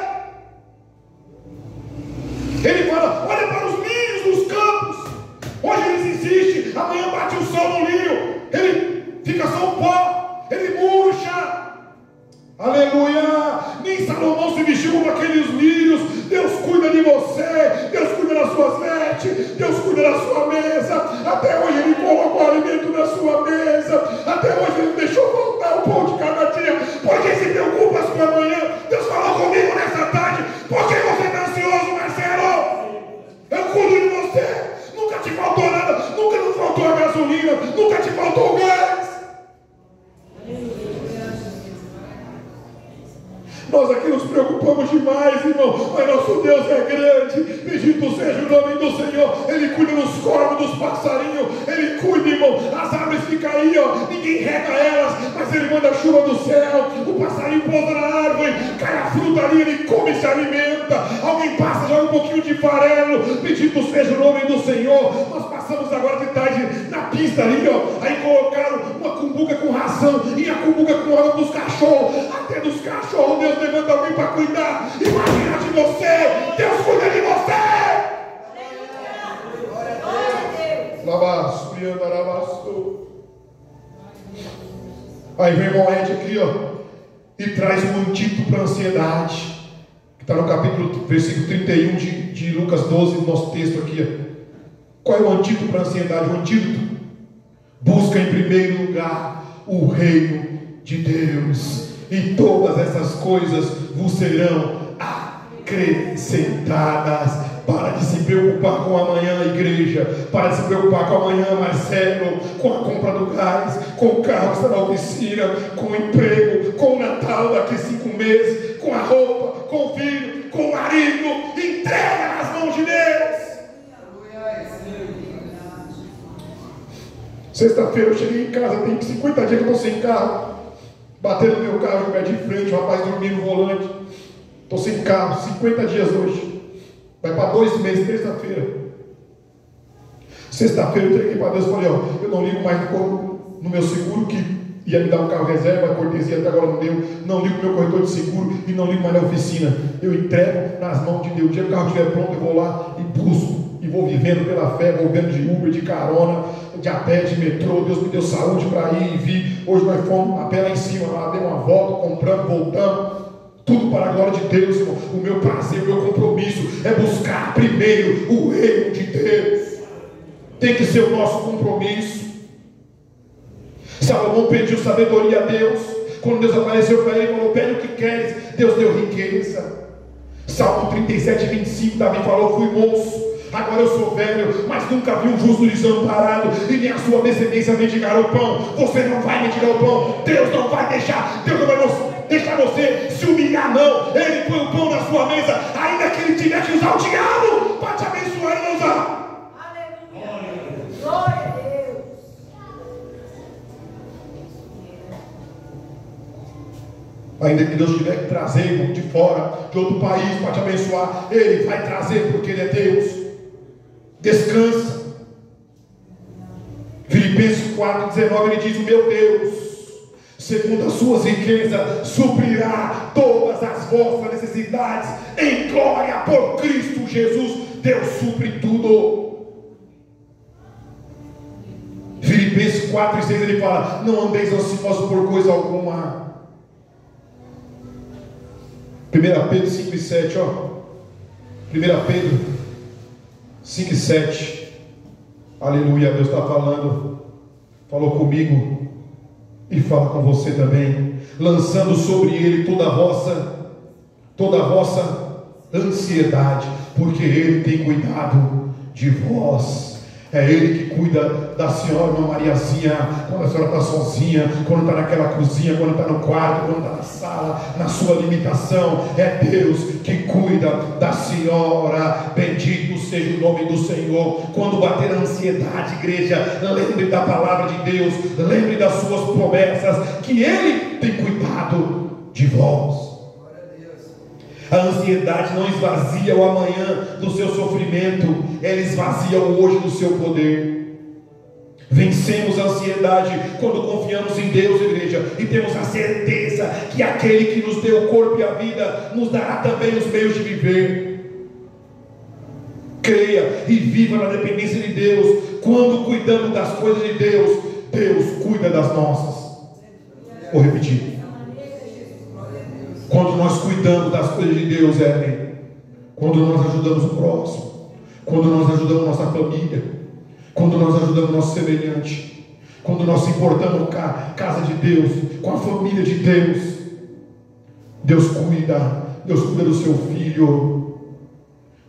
Ele fala: olha para os lírios dos campos. Hoje eles existem, amanhã bate o sol no lírio, ele fica só um pó, ele murcha. Aleluia! Nem Salomão se vestiu como aqueles lírios. Deus cuida de você, Deus cuida das suas vestes, Deus cuida da sua mesa. Até hoje Ele colocou o alimento na sua mesa, até hoje Ele deixou faltar o pão de cada dia. Por que se preocupa com amanhã? Deus falou comigo nessa tarde. Por que você está ansioso, Marcelo? Eu cuido de você. Nunca te faltou nada, nunca nos faltou a gasolina, nunca te faltou o gás. Nós aqui nos preocupamos demais, irmão, mas nosso Deus é grande. Bendito seja o nome do Senhor. Ele cuida dos corvos, dos passarinhos. Ele cuida, irmão. As árvores ficam aí, ninguém rega elas, mas Ele manda a chuva do céu. O passarinho pousa na árvore, cai a fruta ali, ele come e se alimenta. Alguém passa, joga um pouquinho de farelo. Bendito seja o nome do Senhor. Nós passamos agora de tarde na pista ali, aí colocaram uma cumbuca com ração e a cumbuca com água dos cachorros. Até dos cachorros Deus levanta alguém para cuidar. Imagina de você, Deus cuida de você. Aí vem Moed aqui, e traz um antídoto para a ansiedade, que está no capítulo, versículo 31 de Lucas 12, no nosso texto aqui. Qual é o antídoto para a ansiedade? O antídoto: busca em primeiro lugar o reino de Deus, e todas essas coisas vos serão acrescentadas. Para de se preocupar com amanhã, igreja. Para de se preocupar com amanhã, Marcelo, com a compra do gás, com o carro que está na oficina, com o emprego, com o Natal daqui 5 meses, com a roupa, com o filho, com o marido. Entrega nas mãos de Deus. Sexta-feira eu cheguei em casa, tem 50 dias que eu estou sem carro. Bateram no meu carro no pé de frente, o rapaz dormindo no volante. Estou sem carro, 50 dias hoje. Vai para 2 meses, terça-feira. Sexta-feira eu entreguei para Deus e falei: eu não ligo mais no meu seguro, que ia me dar um carro reserva, a cortesia até agora não deu. Não ligo no meu corretor de seguro e não ligo mais na oficina. Eu entrego nas mãos de Deus. O dia que o carro estiver pronto, eu vou lá e busco. E vou vivendo pela fé, vou vivendo de Uber, de carona, de a pé, de metrô. Deus me deu saúde para ir e vir. Hoje nós fomos a pé lá em cima, lá demos uma volta, compramos, voltamos. Tudo para a glória de Deus, irmão. O meu prazer, o meu compromisso é buscar primeiro o reino de Deus. Tem que ser o nosso compromisso. Salomão pediu sabedoria a Deus. Quando Deus apareceu para ele, falou: pede o que queres. Deus deu riqueza. Salmo 37, 25, Davi falou: fui moço, agora eu sou velho, mas nunca vi um justo desamparado, e nem a sua descendência mendigar o pão. Você não vai mendigar o pão. Deus não vai deixar, Deus não vai deixar você se humilhar, não. Ele põe o pão na sua mesa, ainda que ele tiver que usar o diabo para te abençoar e não usar. Aleluia. Glória a Deus. Ainda que Deus tiver que trazer irmão de fora, de outro país, para te abençoar, Ele vai trazer, porque Ele é Deus. Descansa. Filipenses 4,19, ele diz: o meu Deus, segundo as suas riquezas, suprirá todas as vossas necessidades em glória por Cristo Jesus. Deus supre tudo. Filipenses 4,6, ele fala: não andeis ansiosos por coisa alguma. 1 Pedro 5,7, ó. 1 Pedro 5,7. Aleluia, Deus está falando. Falou comigo e fala com você também. Lançando sobre Ele toda a vossa ansiedade, porque Ele tem cuidado de vós. É Ele que cuida da senhora, irmã Mariazinha, quando a senhora está sozinha, quando está naquela cozinha, quando está no quarto, quando está na sala, na sua limitação. É Deus que cuida da senhora. Bendito seja o nome do Senhor. Quando bater a ansiedade, igreja, lembre da palavra de Deus, lembre das suas promessas, que Ele tem cuidado de vós. A ansiedade não esvazia o amanhã do seu sofrimento, ela esvazia o hoje do seu poder. Vencemos a ansiedade quando confiamos em Deus, igreja, e temos a certeza que aquele que nos deu o corpo e a vida nos dará também os meios de viver. Creia e viva na dependência de Deus. Quando cuidamos das coisas de Deus, Deus cuida das nossas. Vou repetir. Quando nós cuidamos das coisas de Deus, quando nós ajudamos o próximo, quando nós ajudamos nossa família, quando nós ajudamos nosso semelhante, quando nós se importamos com a casa de Deus, com a família de Deus, Deus cuida do seu filho,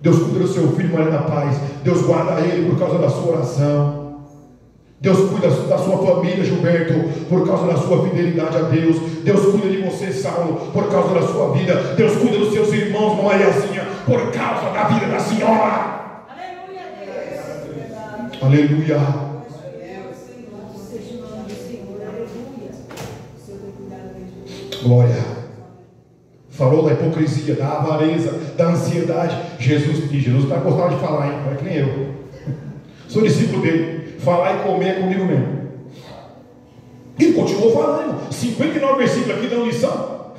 Deus cuida do seu filho, Maria da Paz, Deus guarda ele por causa da sua oração. Deus cuida da sua família, Gilberto, por causa da sua fidelidade a Deus. Deus cuida de você, Saulo, por causa da sua vida. Deus cuida dos seus irmãos, Mariazinha, por causa da vida da senhora. Aleluia, Deus. Aleluia. Glória. Falou da hipocrisia, da avareza, da ansiedade. Jesus está gostando de falar, hein? Não é que nem eu. Sou discípulo dele. Falar e comer é comigo mesmo. Ele continuou falando, 59 versículos aqui dando lição.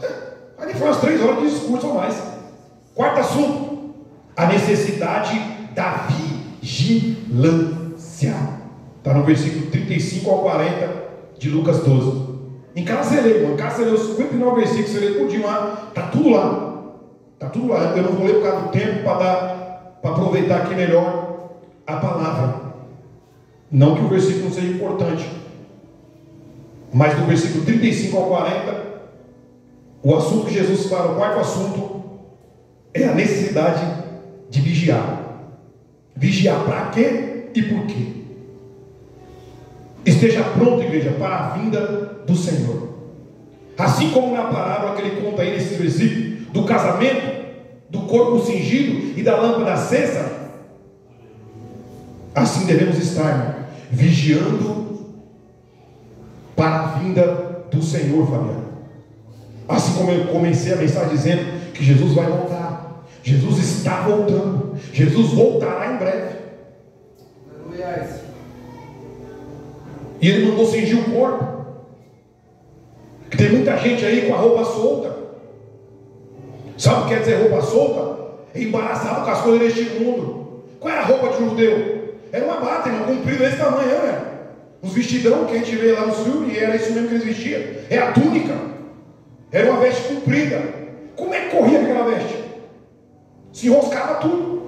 Aí ele foi umas 3 horas de discurso ou mais. Quarto assunto: a necessidade da vigilância. Está no versículo 35 ao 40 de Lucas 12. Em casa você lê, irmão. Em casa você lê os 59 versículos, você lê tudinho lá. Está tudo lá. Está tudo lá. Eu não vou ler por causa do tempo, para aproveitar aqui melhor a palavra. Não que o versículo não seja importante, mas do versículo 35 ao 40, o assunto que Jesus fala, o quarto assunto, é a necessidade de vigiar. Vigiar para quê e por quê? Esteja pronto, igreja, para a vinda do Senhor. Assim como na parábola que ele conta aí nesse versículo, do casamento, do corpo cingido e da lâmpada acesa, assim devemos estar, vigiando para a vinda do Senhor, Fabiano. Assim como eu comecei a mensagem dizendo que Jesus vai voltar, Jesus está voltando, Jesus voltará em breve. E ele mandou cingir o corpo. Tem muita gente aí com a roupa solta. Sabe o que quer dizer roupa solta? É embaraçado com as coisas deste mundo. Qual é a roupa de judeu? Era uma bata, irmão, comprida desse tamanho, né? Os vestidão que a gente vê lá nos filmes, era isso mesmo que eles vestiam. É a túnica. Era uma veste comprida. Como é que corria aquela veste? Se enroscava tudo.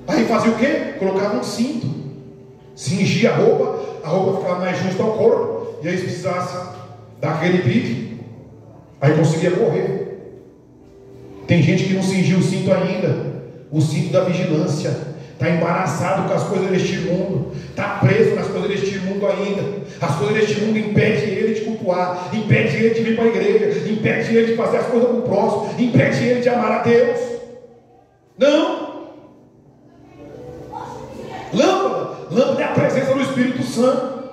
Aí fazia o quê? Colocava um cinto. Cingia a roupa ficava mais justa ao corpo. E aí se precisasse dar aquele pique, aí conseguia correr. Tem gente que não cingiu o cinto ainda, o cinto da vigilância. Está embaraçado com as coisas deste mundo, está preso nas coisas deste mundo ainda. As coisas deste mundo impedem ele de cultuar, impedem ele de vir para a igreja, impedem ele de fazer as coisas com o próximo, impedem ele de amar a Deus. Não. Lâmpada é a presença do Espírito Santo.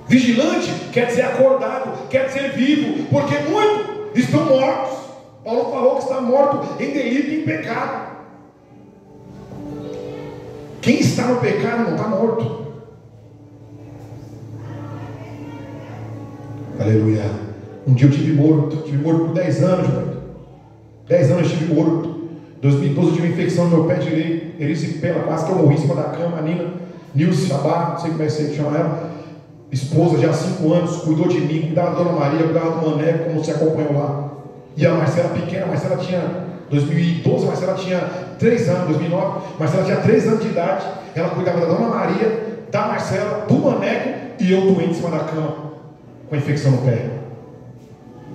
Vigilante quer dizer acordado, quer dizer vivo, porque muitos estão mortos. Paulo falou que está morto em delito e em pecado. Quem está no pecado não está morto. Aleluia. Um dia eu tive morto por 10 anos, velho. 10 anos eu estive morto. 2012 eu tive uma infecção no meu pé direito, erisipela, quase que eu morri em cima da cama. A Nilce Sabá, não sei como é que você chama ela, esposa já há 5 anos, cuidou de mim, cuidava da Dona Maria, cuidava do Maneco, como você acompanhou lá. E a Marcela pequena, a Marcela tinha 2012, a Marcela tinha 3 anos, 2009, a Marcela tinha 3 anos de idade. Ela cuidava da Dona Maria, da Marcela, do Maneco, e eu doente em cima da cama, com a infecção no pé.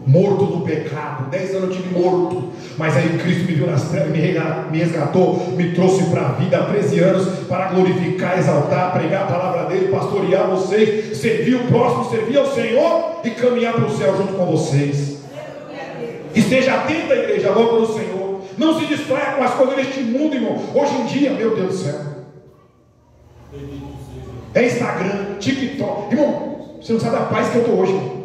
Morto no pecado, 10 anos eu tive morto, mas aí Cristo me viu nas trevas, me resgatou, me trouxe para a vida há 13 anos, para glorificar, exaltar, pregar a palavra dele, pastorear vocês, servir o próximo, servir ao Senhor e caminhar para o céu junto com vocês. Esteja atento à igreja, a obra do Senhor. Não se distraia com as coisas deste mundo, irmão. Hoje em dia, meu Deus do céu, é Instagram, TikTok. Irmão, você não sabe a paz que eu estou hoje, irmão.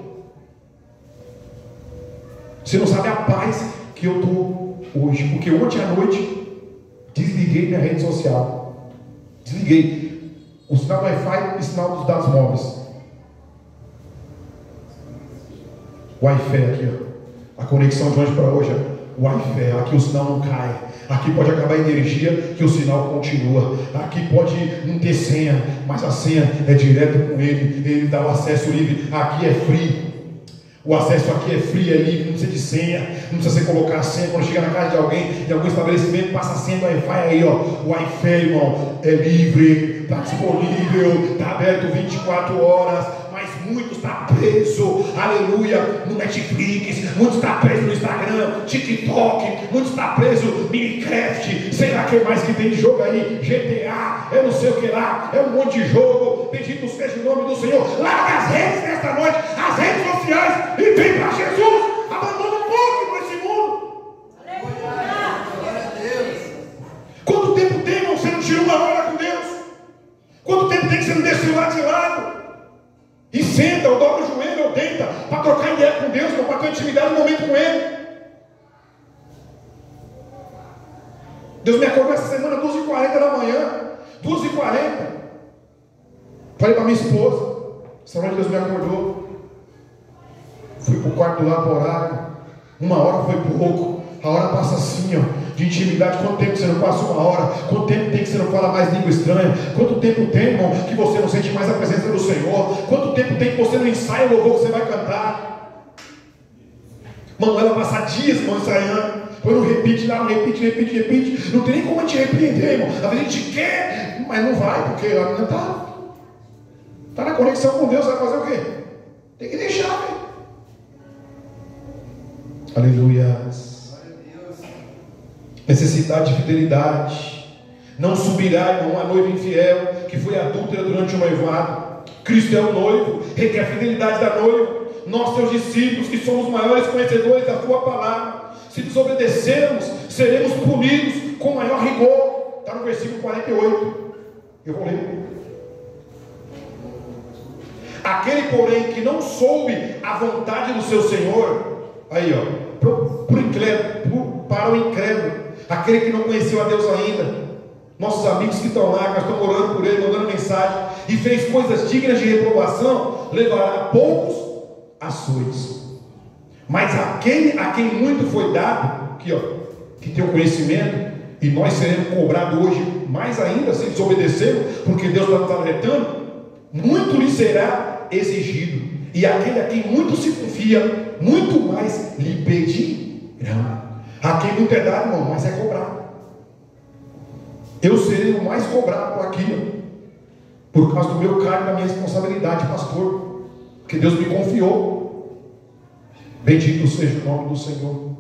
Você não sabe a paz que eu estou hoje. Porque ontem à noite desliguei minha rede social. Desliguei o sinal do Wi-Fi e o sinal dos dados móveis. Wi-Fi aqui, ó. A conexão de hoje para hoje, ó. Wi-Fi, aqui o sinal não cai. Aqui pode acabar a energia, que o sinal continua. Aqui pode não ter senha, mas a senha é direto com ele. Ele dá o acesso livre. Aqui é free. O acesso aqui é free, é livre, não precisa de senha, não precisa você colocar a senha. Quando chega na casa de alguém, de algum estabelecimento, passa a senha do Wi-Fi aí, ó. O Wi-Fi, irmão, é livre, está disponível, está aberto 24 horas. Mas muitos estão presos, aleluia, no Netflix, muitos estão presos no Instagram, TikTok, muitos estão presos Minecraft, sei lá o que mais que tem de jogo aí, GTA, eu não sei o que lá, é um monte de jogo. Bendito seja o nome do Senhor. Larga as redes nesta noite, as redes sociais, e vem para Jesus. Abandona um pouco nesse mundo. Quanto tempo tem, irmão, você não tira uma hora com Deus? Quanto tempo tem que você não deixa o lado de lado? E senta, ou dobra o joelho, ou deita, para trocar ideia com Deus, para ter intimidade no momento com Ele. Deus me acordou essa semana, 2h40 da manhã, 2h40. Falei para minha esposa, essa noite Deus me acordou. Fui para o quarto lá para orar. 1 hora foi pouco. A hora passa assim, ó, de intimidade. Quanto tempo você não passa 1 hora? Quanto tempo tem que você não fala mais língua estranha? Quanto tempo tem, irmão, que você não sente mais a presença do Senhor? Quanto tempo tem que você não ensaia o louvor que você vai cantar? Manuela passa dias, irmão, ensaiando. Depois não repite lá, não repite. Não tem nem como a gente repreender, irmão. Às vezes a gente quer, mas não vai, porque a menina está na conexão com Deus. Vai fazer o quê? Tem que deixar, velho. Aleluia. Necessidade de fidelidade. Não subirá, irmão, a noiva infiel que foi adúltera durante o noivado. Cristo é o noivo, requer a fidelidade da noiva. Nós, seus discípulos, que somos maiores conhecedores da tua palavra, se desobedecermos, seremos punidos com maior rigor. Está no versículo 48. Eu vou ler. Aquele, porém, que não soube a vontade do seu Senhor, aí, ó, para o incrédulo, aquele que não conheceu a Deus ainda, nossos amigos que estão lá, nós estamos orando por ele, mandando mensagem, e fez coisas dignas de reprovação, levará poucos açoites. Mas aquele a quem muito foi dado, aqui, ó, que tem o conhecimento, e nós seremos cobrados hoje mais ainda, se desobedecermos, porque Deus está nos alertando, muito lhe será exigido, e aquele a quem muito se confia, muito mais lhe pedirão. A quem muito é dado, irmão, mas é cobrado. Eu serei o mais cobrado por aquilo, por causa do meu cargo, da minha responsabilidade, pastor, porque Deus me confiou. Bendito seja o nome do Senhor.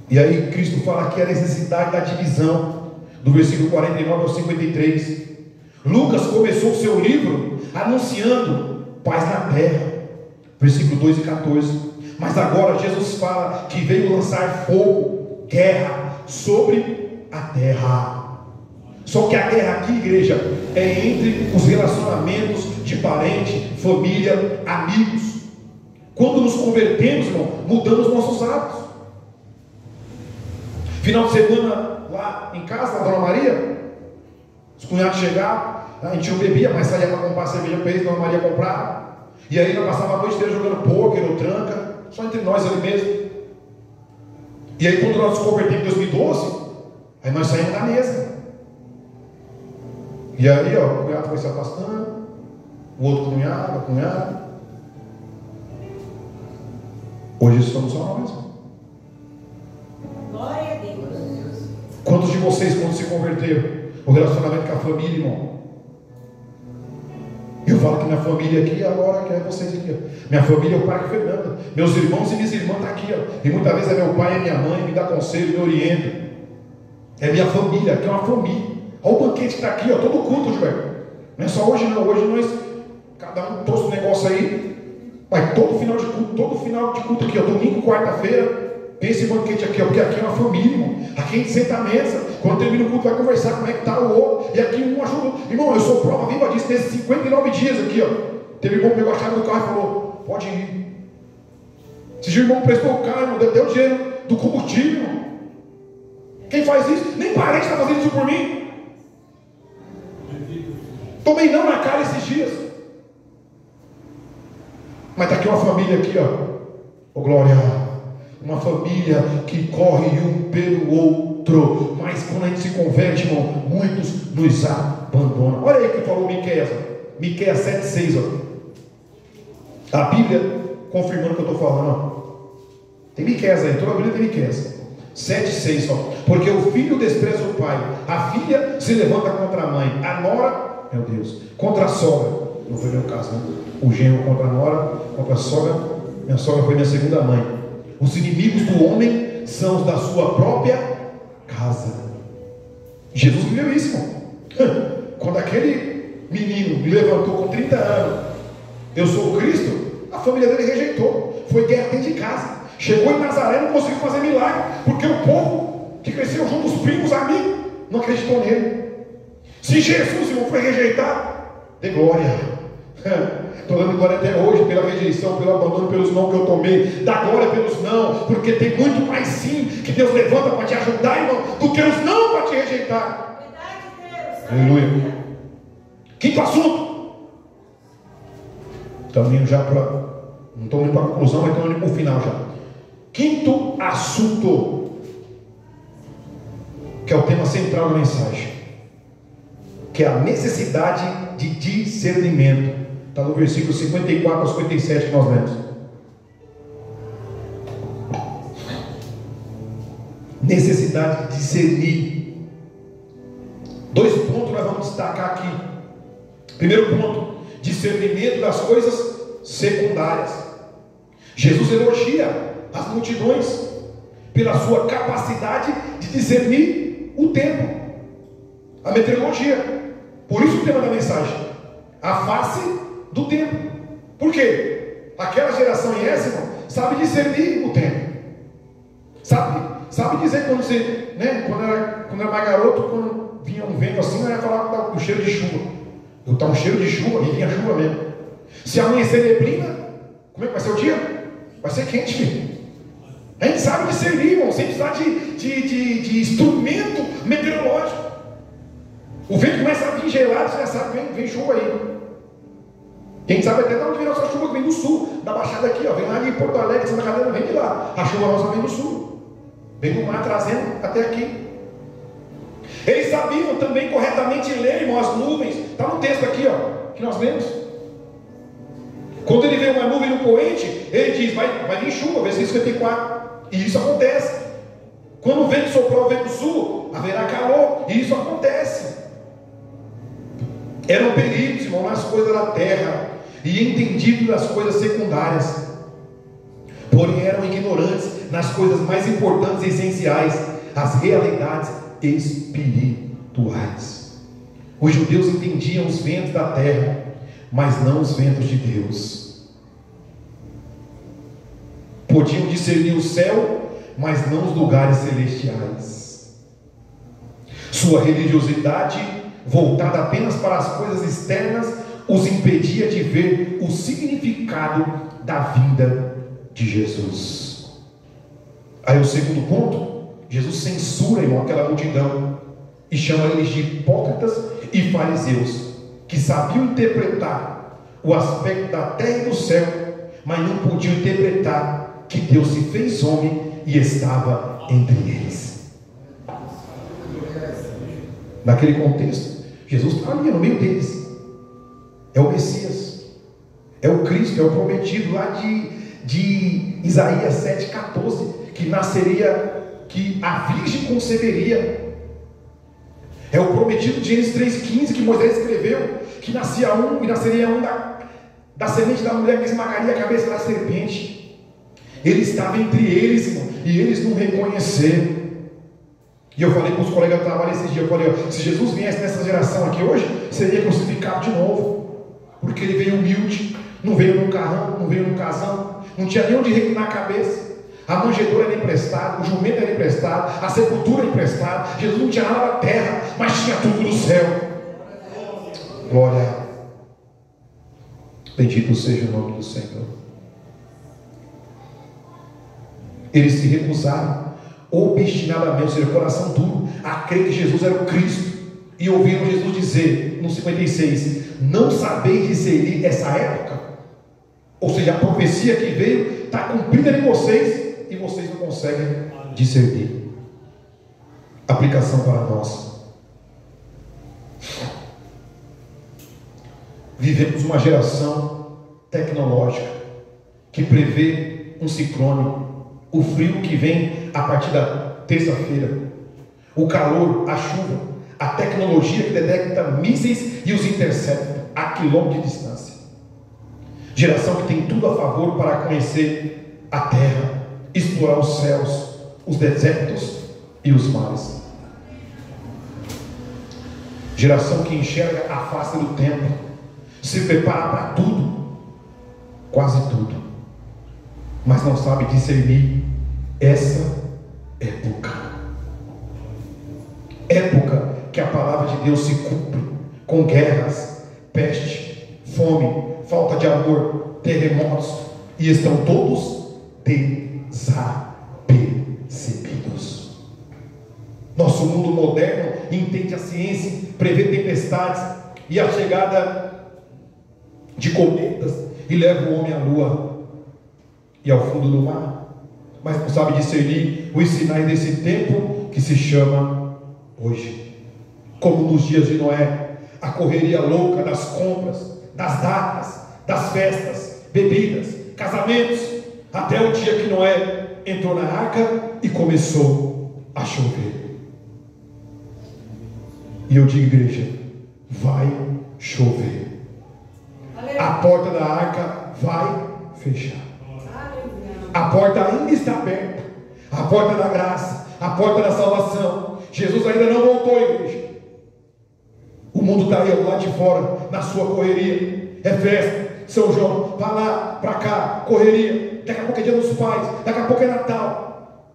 E aí Cristo fala que a necessidade da divisão, do versículo 49 ao 53. Lucas começou o seu livro anunciando paz na terra, versículo 2 e 14. Mas agora Jesus fala que veio lançar fogo, guerra sobre a terra. Só que a guerra aqui, igreja, é entre os relacionamentos de parente, família, amigos. Quando nos convertemos, irmão, mudamos nossos hábitos. Final de semana lá em casa, a Dona Maria, os cunhados chegavam, a gente não bebia, mas saía para comprar cerveja para eles, a Dona Maria comprava. E aí nós passávamos a noite inteira jogando pôquer ou tranca, só entre nós ali mesmo. E aí quando nós nos convertimos em 2012, aí nós saímos da mesa. E aí, ó, o cunhado foi se afastando, o outro cunhado, a cunhada. Hoje estamos só nós. Glória a Deus. Quantos de vocês, quando se converteram, o relacionamento com a família, irmão? Eu falo que minha família aqui, agora que é vocês aqui, ó. Minha família é o pai Fernando, meus irmãos e minhas irmãs estão aqui, ó. E muitas vezes é meu pai e minha mãe, me dá conselho, me orienta. É minha família, aqui é uma família. Olha o banquete que está aqui, ó, todo culto, Gilberto. Não é só hoje não, hoje nós, cada um trouxe um negócio aí. Mas todo final de culto aqui, ó, domingo, quarta-feira, tem esse banquete aqui, ó, porque aqui é uma família, irmão. Aqui a gente senta à mesa, quando termina o culto vai conversar como é que está o outro, e aqui um ajuda. Irmão, eu sou prova viva disso, nesses 59 dias aqui, ó. Teve irmão que pegou a chave do carro e falou, pode ir. Esse irmão prestou o carro, irmão, deu dinheiro do combustível, irmão. Quem faz isso? Nem parente está fazendo isso por mim. Tomei não na cara esses dias. Mas está aqui uma família aqui, ó. Ô glória. Uma família que corre um pelo outro. Mas quando a gente se converte, irmão, muitos nos abandonam. Olha aí o que falou Miqueias. Miqueias 7,6, ó. A Bíblia confirmando o que eu estou falando, ó. Tem Miqueias aí, toda a Bíblia tem Miqueias. 7,6, ó. Porque o filho despreza o pai, a filha se levanta contra a mãe, a nora, meu Deus, contra a sogra. Não foi meu caso, né? O genro contra a nora, contra a sogra. Minha sogra foi minha segunda mãe. Os inimigos do homem são os da sua própria casa. Jesus viveu isso, irmão. Quando aquele menino me levantou com 30 anos, eu sou o Cristo, a família dele rejeitou. Foi guerra dentro de casa. Chegou em Nazaré, não conseguiu fazer milagre, porque o povo que cresceu junto, os primos, amigos, não acreditou nele. Se Jesus, irmão, foi rejeitado, dê glória. Estou dando glória até hoje pela rejeição, pelo abandono, pelos não que eu tomei. Dá glória pelos não, porque tem muito mais sim que Deus levanta para te ajudar, irmão, do que os não para te rejeitar. Verdade, Deus. Aleluia. Quinto assunto. Estamos indo já para. Não estamos indo para a conclusão, mas estamos indo para o final já. Quinto assunto, que é o tema central da mensagem, que é a necessidade de discernimento. Está no versículo 54 ao 57 que nós lemos. Necessidade de discernir. 2 pontos nós vamos destacar aqui. Primeiro ponto, discernimento das coisas secundárias. Jesus elogia as multidões pela sua capacidade de discernir o tempo, a meteorologia. Por isso o tema da mensagem, a face do tempo. Por quê? Aquela geração irmão, sabe discernir o tempo, sabe dizer quando você, né, quando era mais garoto, quando vinha um vento assim, eu ia falar que estava um cheiro de chuva. Está um cheiro de chuva, e vinha chuva mesmo. Se amanhecer neblina, como é que vai ser o dia? Vai ser quente, filho. A gente sabe discernir, irmão, sem precisar de instrumento meteorológico. O vento começa a vir gelado, você já sabe, vem chuva aí. Quem sabe até de onde vem a nossa chuva, que vem do sul, da baixada aqui, ó, vem lá de Porto Alegre, Santa Catarina, vem de lá. A chuva nossa vem do sul, vem do mar trazendo até aqui. Eles sabiam também corretamente ler, irmão, as nuvens. Está no texto aqui, ó, que nós lemos. Quando ele vê uma nuvem no poente, ele diz, vai vir chuva, versículo 54. E isso acontece. Quando o vento soprar o vento do sul, haverá calor. E isso acontece. Eram peritos, irmão, nas coisas da terra e entendidos das coisas secundárias. Porém eram ignorantes nas coisas mais importantes e essenciais, as realidades espirituais. Os judeus entendiam os ventos da terra, mas não os ventos de Deus. Podiam discernir o céu, mas não os lugares celestiais. Sua religiosidade, voltada apenas para as coisas externas, os impedia de ver o significado da vinda de Jesus. Aí o segundo ponto, Jesus censura, irmão, aquela multidão e chama eles de hipócritas e fariseus, que sabiam interpretar o aspecto da terra e do céu, mas não podiam interpretar que Deus se fez homem e estava entre eles. Naquele contexto, Jesus está ali no meio deles. É o Messias, é o Cristo, é o prometido lá de Isaías 7,14, que nasceria, que a virgem conceberia. É o prometido de Gênesis 3,15, que Moisés escreveu, que nascia um e nasceria um da semente da mulher que esmagaria a cabeça da serpente. Ele estava entre eles, irmão, e eles não reconheceram. E eu falei para os colegas do trabalho esses dias, eu falei, ó, se Jesus viesse nessa geração aqui hoje, seria crucificado de novo. Porque ele veio humilde, não veio num carrão, não veio num casão, não tinha nem onde reclinar a cabeça. A manjedoura era emprestada, o jumento era emprestado, a sepultura era emprestada. Jesus não tinha nada na terra, mas tinha tudo no céu. Glória. Bendito seja o nome do Senhor. Eles se recusaram obstinadamente, ou seja, coração duro, a crer que Jesus era o Cristo. E ouviram Jesus dizer, no 56, não sabeis discernir essa época? Ou seja, a profecia que veio está cumprida em vocês, e vocês não conseguem discernir. Aplicação para nós. Vivemos uma geração tecnológica que prevê um ciclone, o frio que vem a partir da terça-feira, o calor, a chuva, a tecnologia que detecta mísseis e os intercepta a quilômetros de distância. Geração que tem tudo a favor para conhecer a terra, explorar os céus, os desertos e os mares. Geração que enxerga a face do tempo, se prepara para tudo, quase tudo, mas não sabe discernir essa época que a palavra de Deus se cumpre com guerras, peste, fome, falta de amor, terremotos, e estão todos desapercebidos. Nosso mundo moderno entende a ciência, prevê tempestades e a chegada de cometas e leva o homem à lua e ao fundo do mar, mas não sabe discernir os sinais desse tempo que se chama hoje. Como nos dias de Noé, a correria louca das compras, das datas, das festas, bebidas, casamentos, até o dia que Noé entrou na arca e começou a chover. E eu digo, igreja, vai chover. A porta da arca vai fechar. A porta ainda está aberta, a porta da graça, a porta da salvação. Jesus ainda não voltou, igreja. O mundo está aí ao lado de fora, na sua correria. É festa, São João, vai lá, para cá, correria. Daqui a pouco é dia dos pais, daqui a pouco é Natal.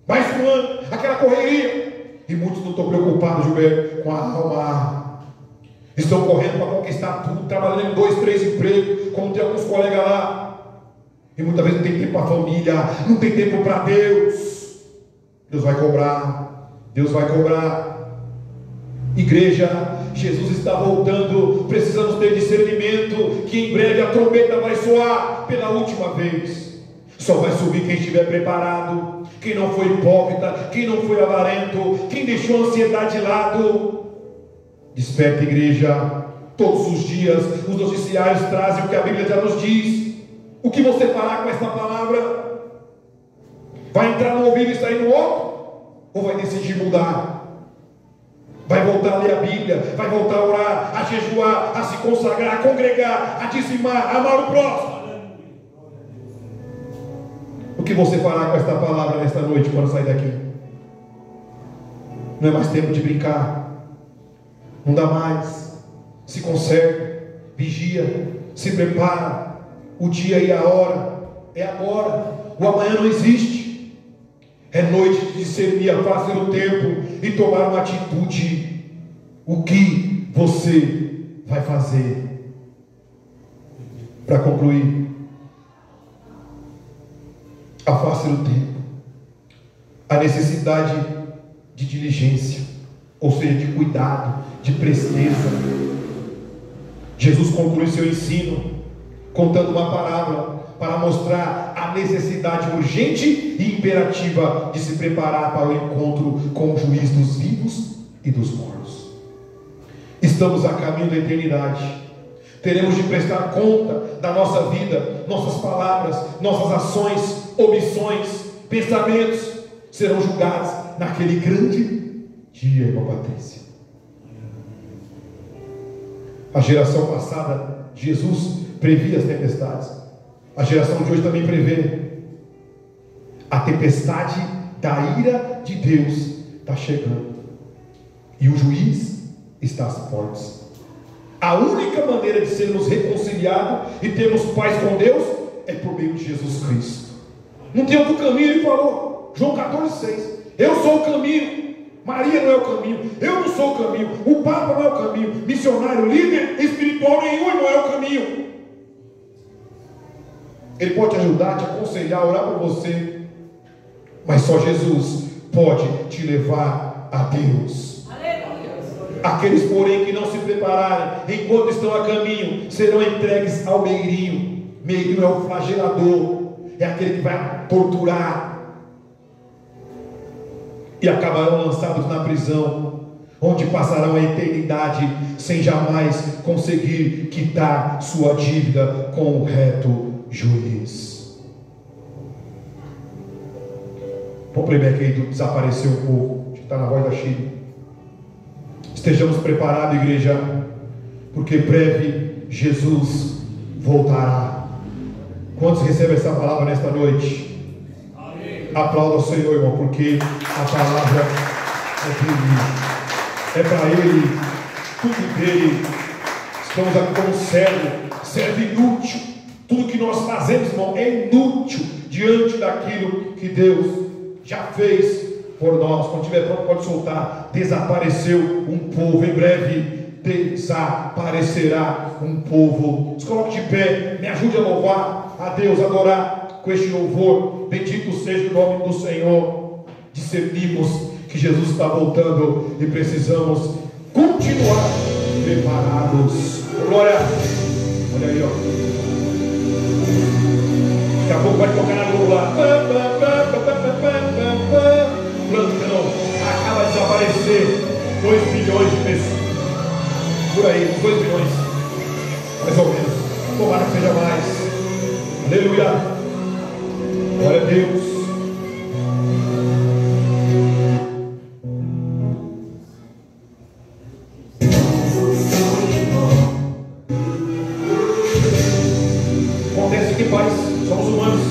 Mais um ano, aquela correria. E muitos não estão preocupados, Gilberto, com a alma. Estão correndo para conquistar tudo, trabalhando em 2, 3 empregos, como tem alguns colegas lá. E muitas vezes não tem tempo para a família, não tem tempo para Deus. Deus vai cobrar, Deus vai cobrar. Igreja, Jesus está voltando, precisamos ter discernimento, que em breve a trombeta vai soar pela última vez. Só vai subir quem estiver preparado, quem não foi hipócrita, quem não foi avarento, quem deixou a ansiedade de lado. Desperta, igreja. Todos os dias os noticiários trazem o que a Bíblia já nos diz. O que você fará com esta palavra? Vai entrar no ouvido e sair no outro? Ou vai decidir mudar? Vai voltar a ler a Bíblia, vai voltar a orar, a jejuar, a se consagrar, a congregar, a dizimar, a amar o próximo. O que você fará com esta palavra nesta noite quando sair daqui? Não é mais tempo de brincar. Não dá mais. Se conserve, vigia, se prepara. O dia e a hora é agora. O amanhã não existe. É noite de discernir a face do tempo e tomar uma atitude. O que você vai fazer? Para concluir, a face do tempo, a necessidade de diligência, ou seja, de cuidado, de presteza. Jesus conclui seu ensino contando uma parábola para mostrar a necessidade urgente e imperativa de se preparar para o encontro com o juiz dos vivos e dos mortos. Estamos a caminho da eternidade. Teremos de prestar conta da nossa vida, nossas palavras, nossas ações, omissões, pensamentos serão julgados naquele grande dia, irmã Patrícia. A geração passada, Jesus previa as tempestades. A geração de hoje também prevê. A tempestade da ira de Deus está chegando. E o juiz está às portas. A única maneira de sermos reconciliados e termos paz com Deus é por meio de Jesus Cristo. Não tem outro caminho, ele falou. João 14,6. Eu sou o caminho. Maria não é o caminho. Eu não sou o caminho. O Papa não é o caminho. Missionário, líder espiritual nenhum não é o caminho. Ele pode te ajudar, te aconselhar, orar por você. Mas só Jesus pode te levar a Deus. Aqueles, porém, que não se prepararem enquanto estão a caminho, serão entregues ao meirinho. Meirinho é o flagelador, é aquele que vai torturar, e acabarão lançados na prisão, onde passarão a eternidade sem jamais conseguir quitar sua dívida com o reto juiz. Vamos primeiro que desapareceu um pouco, que está na voz da Chile. Estejamos preparados, igreja, porque breve Jesus voltará. Quantos recebem essa palavra nesta noite? Amém. Aplauda o Senhor, irmão, porque a palavra é dele, é para Ele, tudo dele. Estamos aqui como servo inútil. Tudo que nós fazemos, irmão, é inútil diante daquilo que Deus já fez por nós. Quando estiver pronto, pode soltar. Desapareceu um povo, em breve desaparecerá um povo. Se coloque de pé, me ajude a louvar a Deus, adorar com este louvor. Bendito seja o nome do Senhor. Discernimos que Jesus está voltando e precisamos continuar preparados. Glória. Olha aí, ó. Daqui a pouco vai tocar na Globo lá. Plantão, acaba de desaparecer 2 milhões de pessoas. Por aí, 2 milhões. Mais ou menos. Tomara que seja mais. Aleluia. Glória a Deus. Acontece que, pais, somos humanos.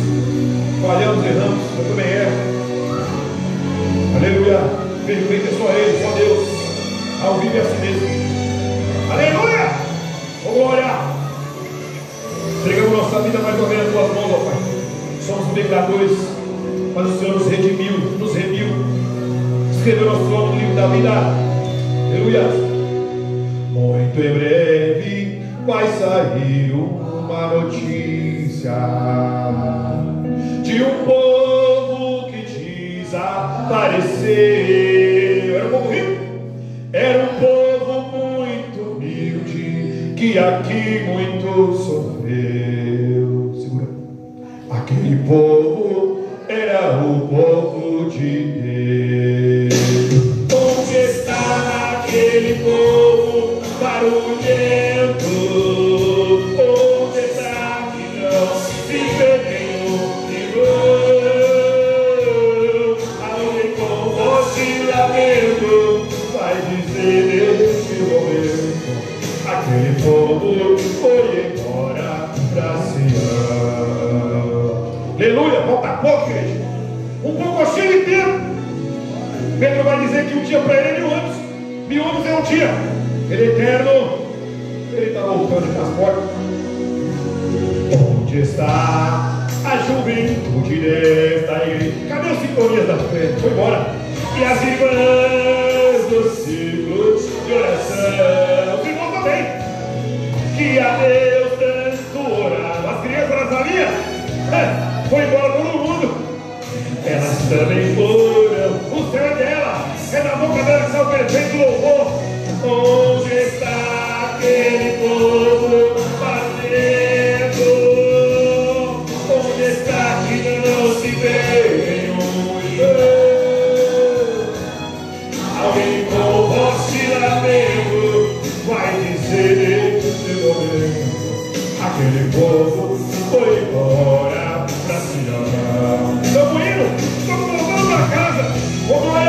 Falhamos, erramos. Eu também erro. Aleluia. Perfeito é só Ele, só Deus. Ao vivo é assim mesmo. Aleluia. Oh, glória. Entregamos nossa vida mais uma vez nas tuas mãos, ó Pai. Somos pecadores, mas o Senhor nos redimiu, nos remiu. Escreveu nosso nome no livro da vida. Aleluia. Muito em breve vai sair uma notícia de um povo que desapareceu. Era um povo rico, era um povo muito humilde, que aqui muito sofreu. Segura. Aquele povo era o povo de Deus. Onde está aquele povo barulhento? Onde está que não se perdeu? Alguém com voz de lamento vai dizer neste momento: aquele povo foi embora pra Sião. Aleluia, volta a pouco. não tinha. Ele é eterno. Ele está voltando para as portas. Onde está a juventude desta igreja? Cadê os sintonias da fé? Foi embora. E as irmãs dos círculos de oração. Os irmãos também. Que a Deus tanto orava. As crianças na salinha. Foi embora todo mundo. Elas também foram. O céu é dela. É da boca dela que sai o perfeito louvor. Onde está aquele povo fazendo? Onde está que não se vê um irmão? Alguém com voz de lamento vai dizer nesse momento: aquele povo foi embora pra Sião. Estamos indo, estamos voltando pra casa. Como é?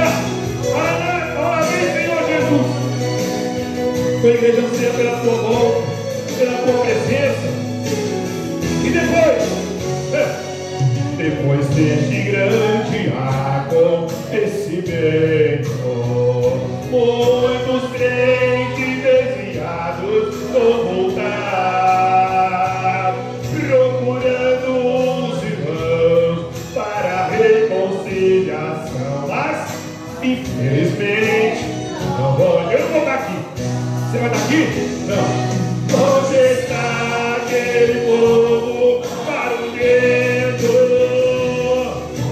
Ora vem, Senhor Jesus. Tua igreja anseia pela tua volta, pela tua presença. E depois deste grande acontecimento, muitos crentes desviados vão voltar, procurando os irmãos para a reconciliação. Mas, infelizmente, não vou. Eu não vou estar aqui. Você vai estar aqui? Não. Onde está aquele povo barulhento?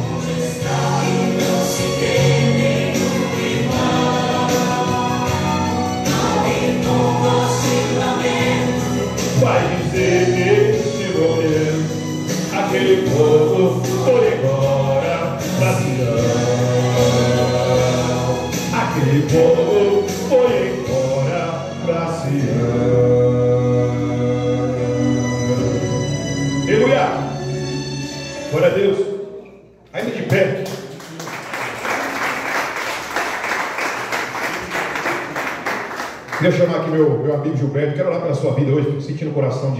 Onde está que não se tem nenhum irmão? Alguém com voz de lamento vai dizer neste momento: aquele povo foi embora pra Sião. Aquele povo foi embora pra Sião. Aleluia! Glória a Deus. Ainda de pé. Queria chamar aqui meu amigo Gilberto. Quero orar pela sua vida hoje. Estou sentindo o coração de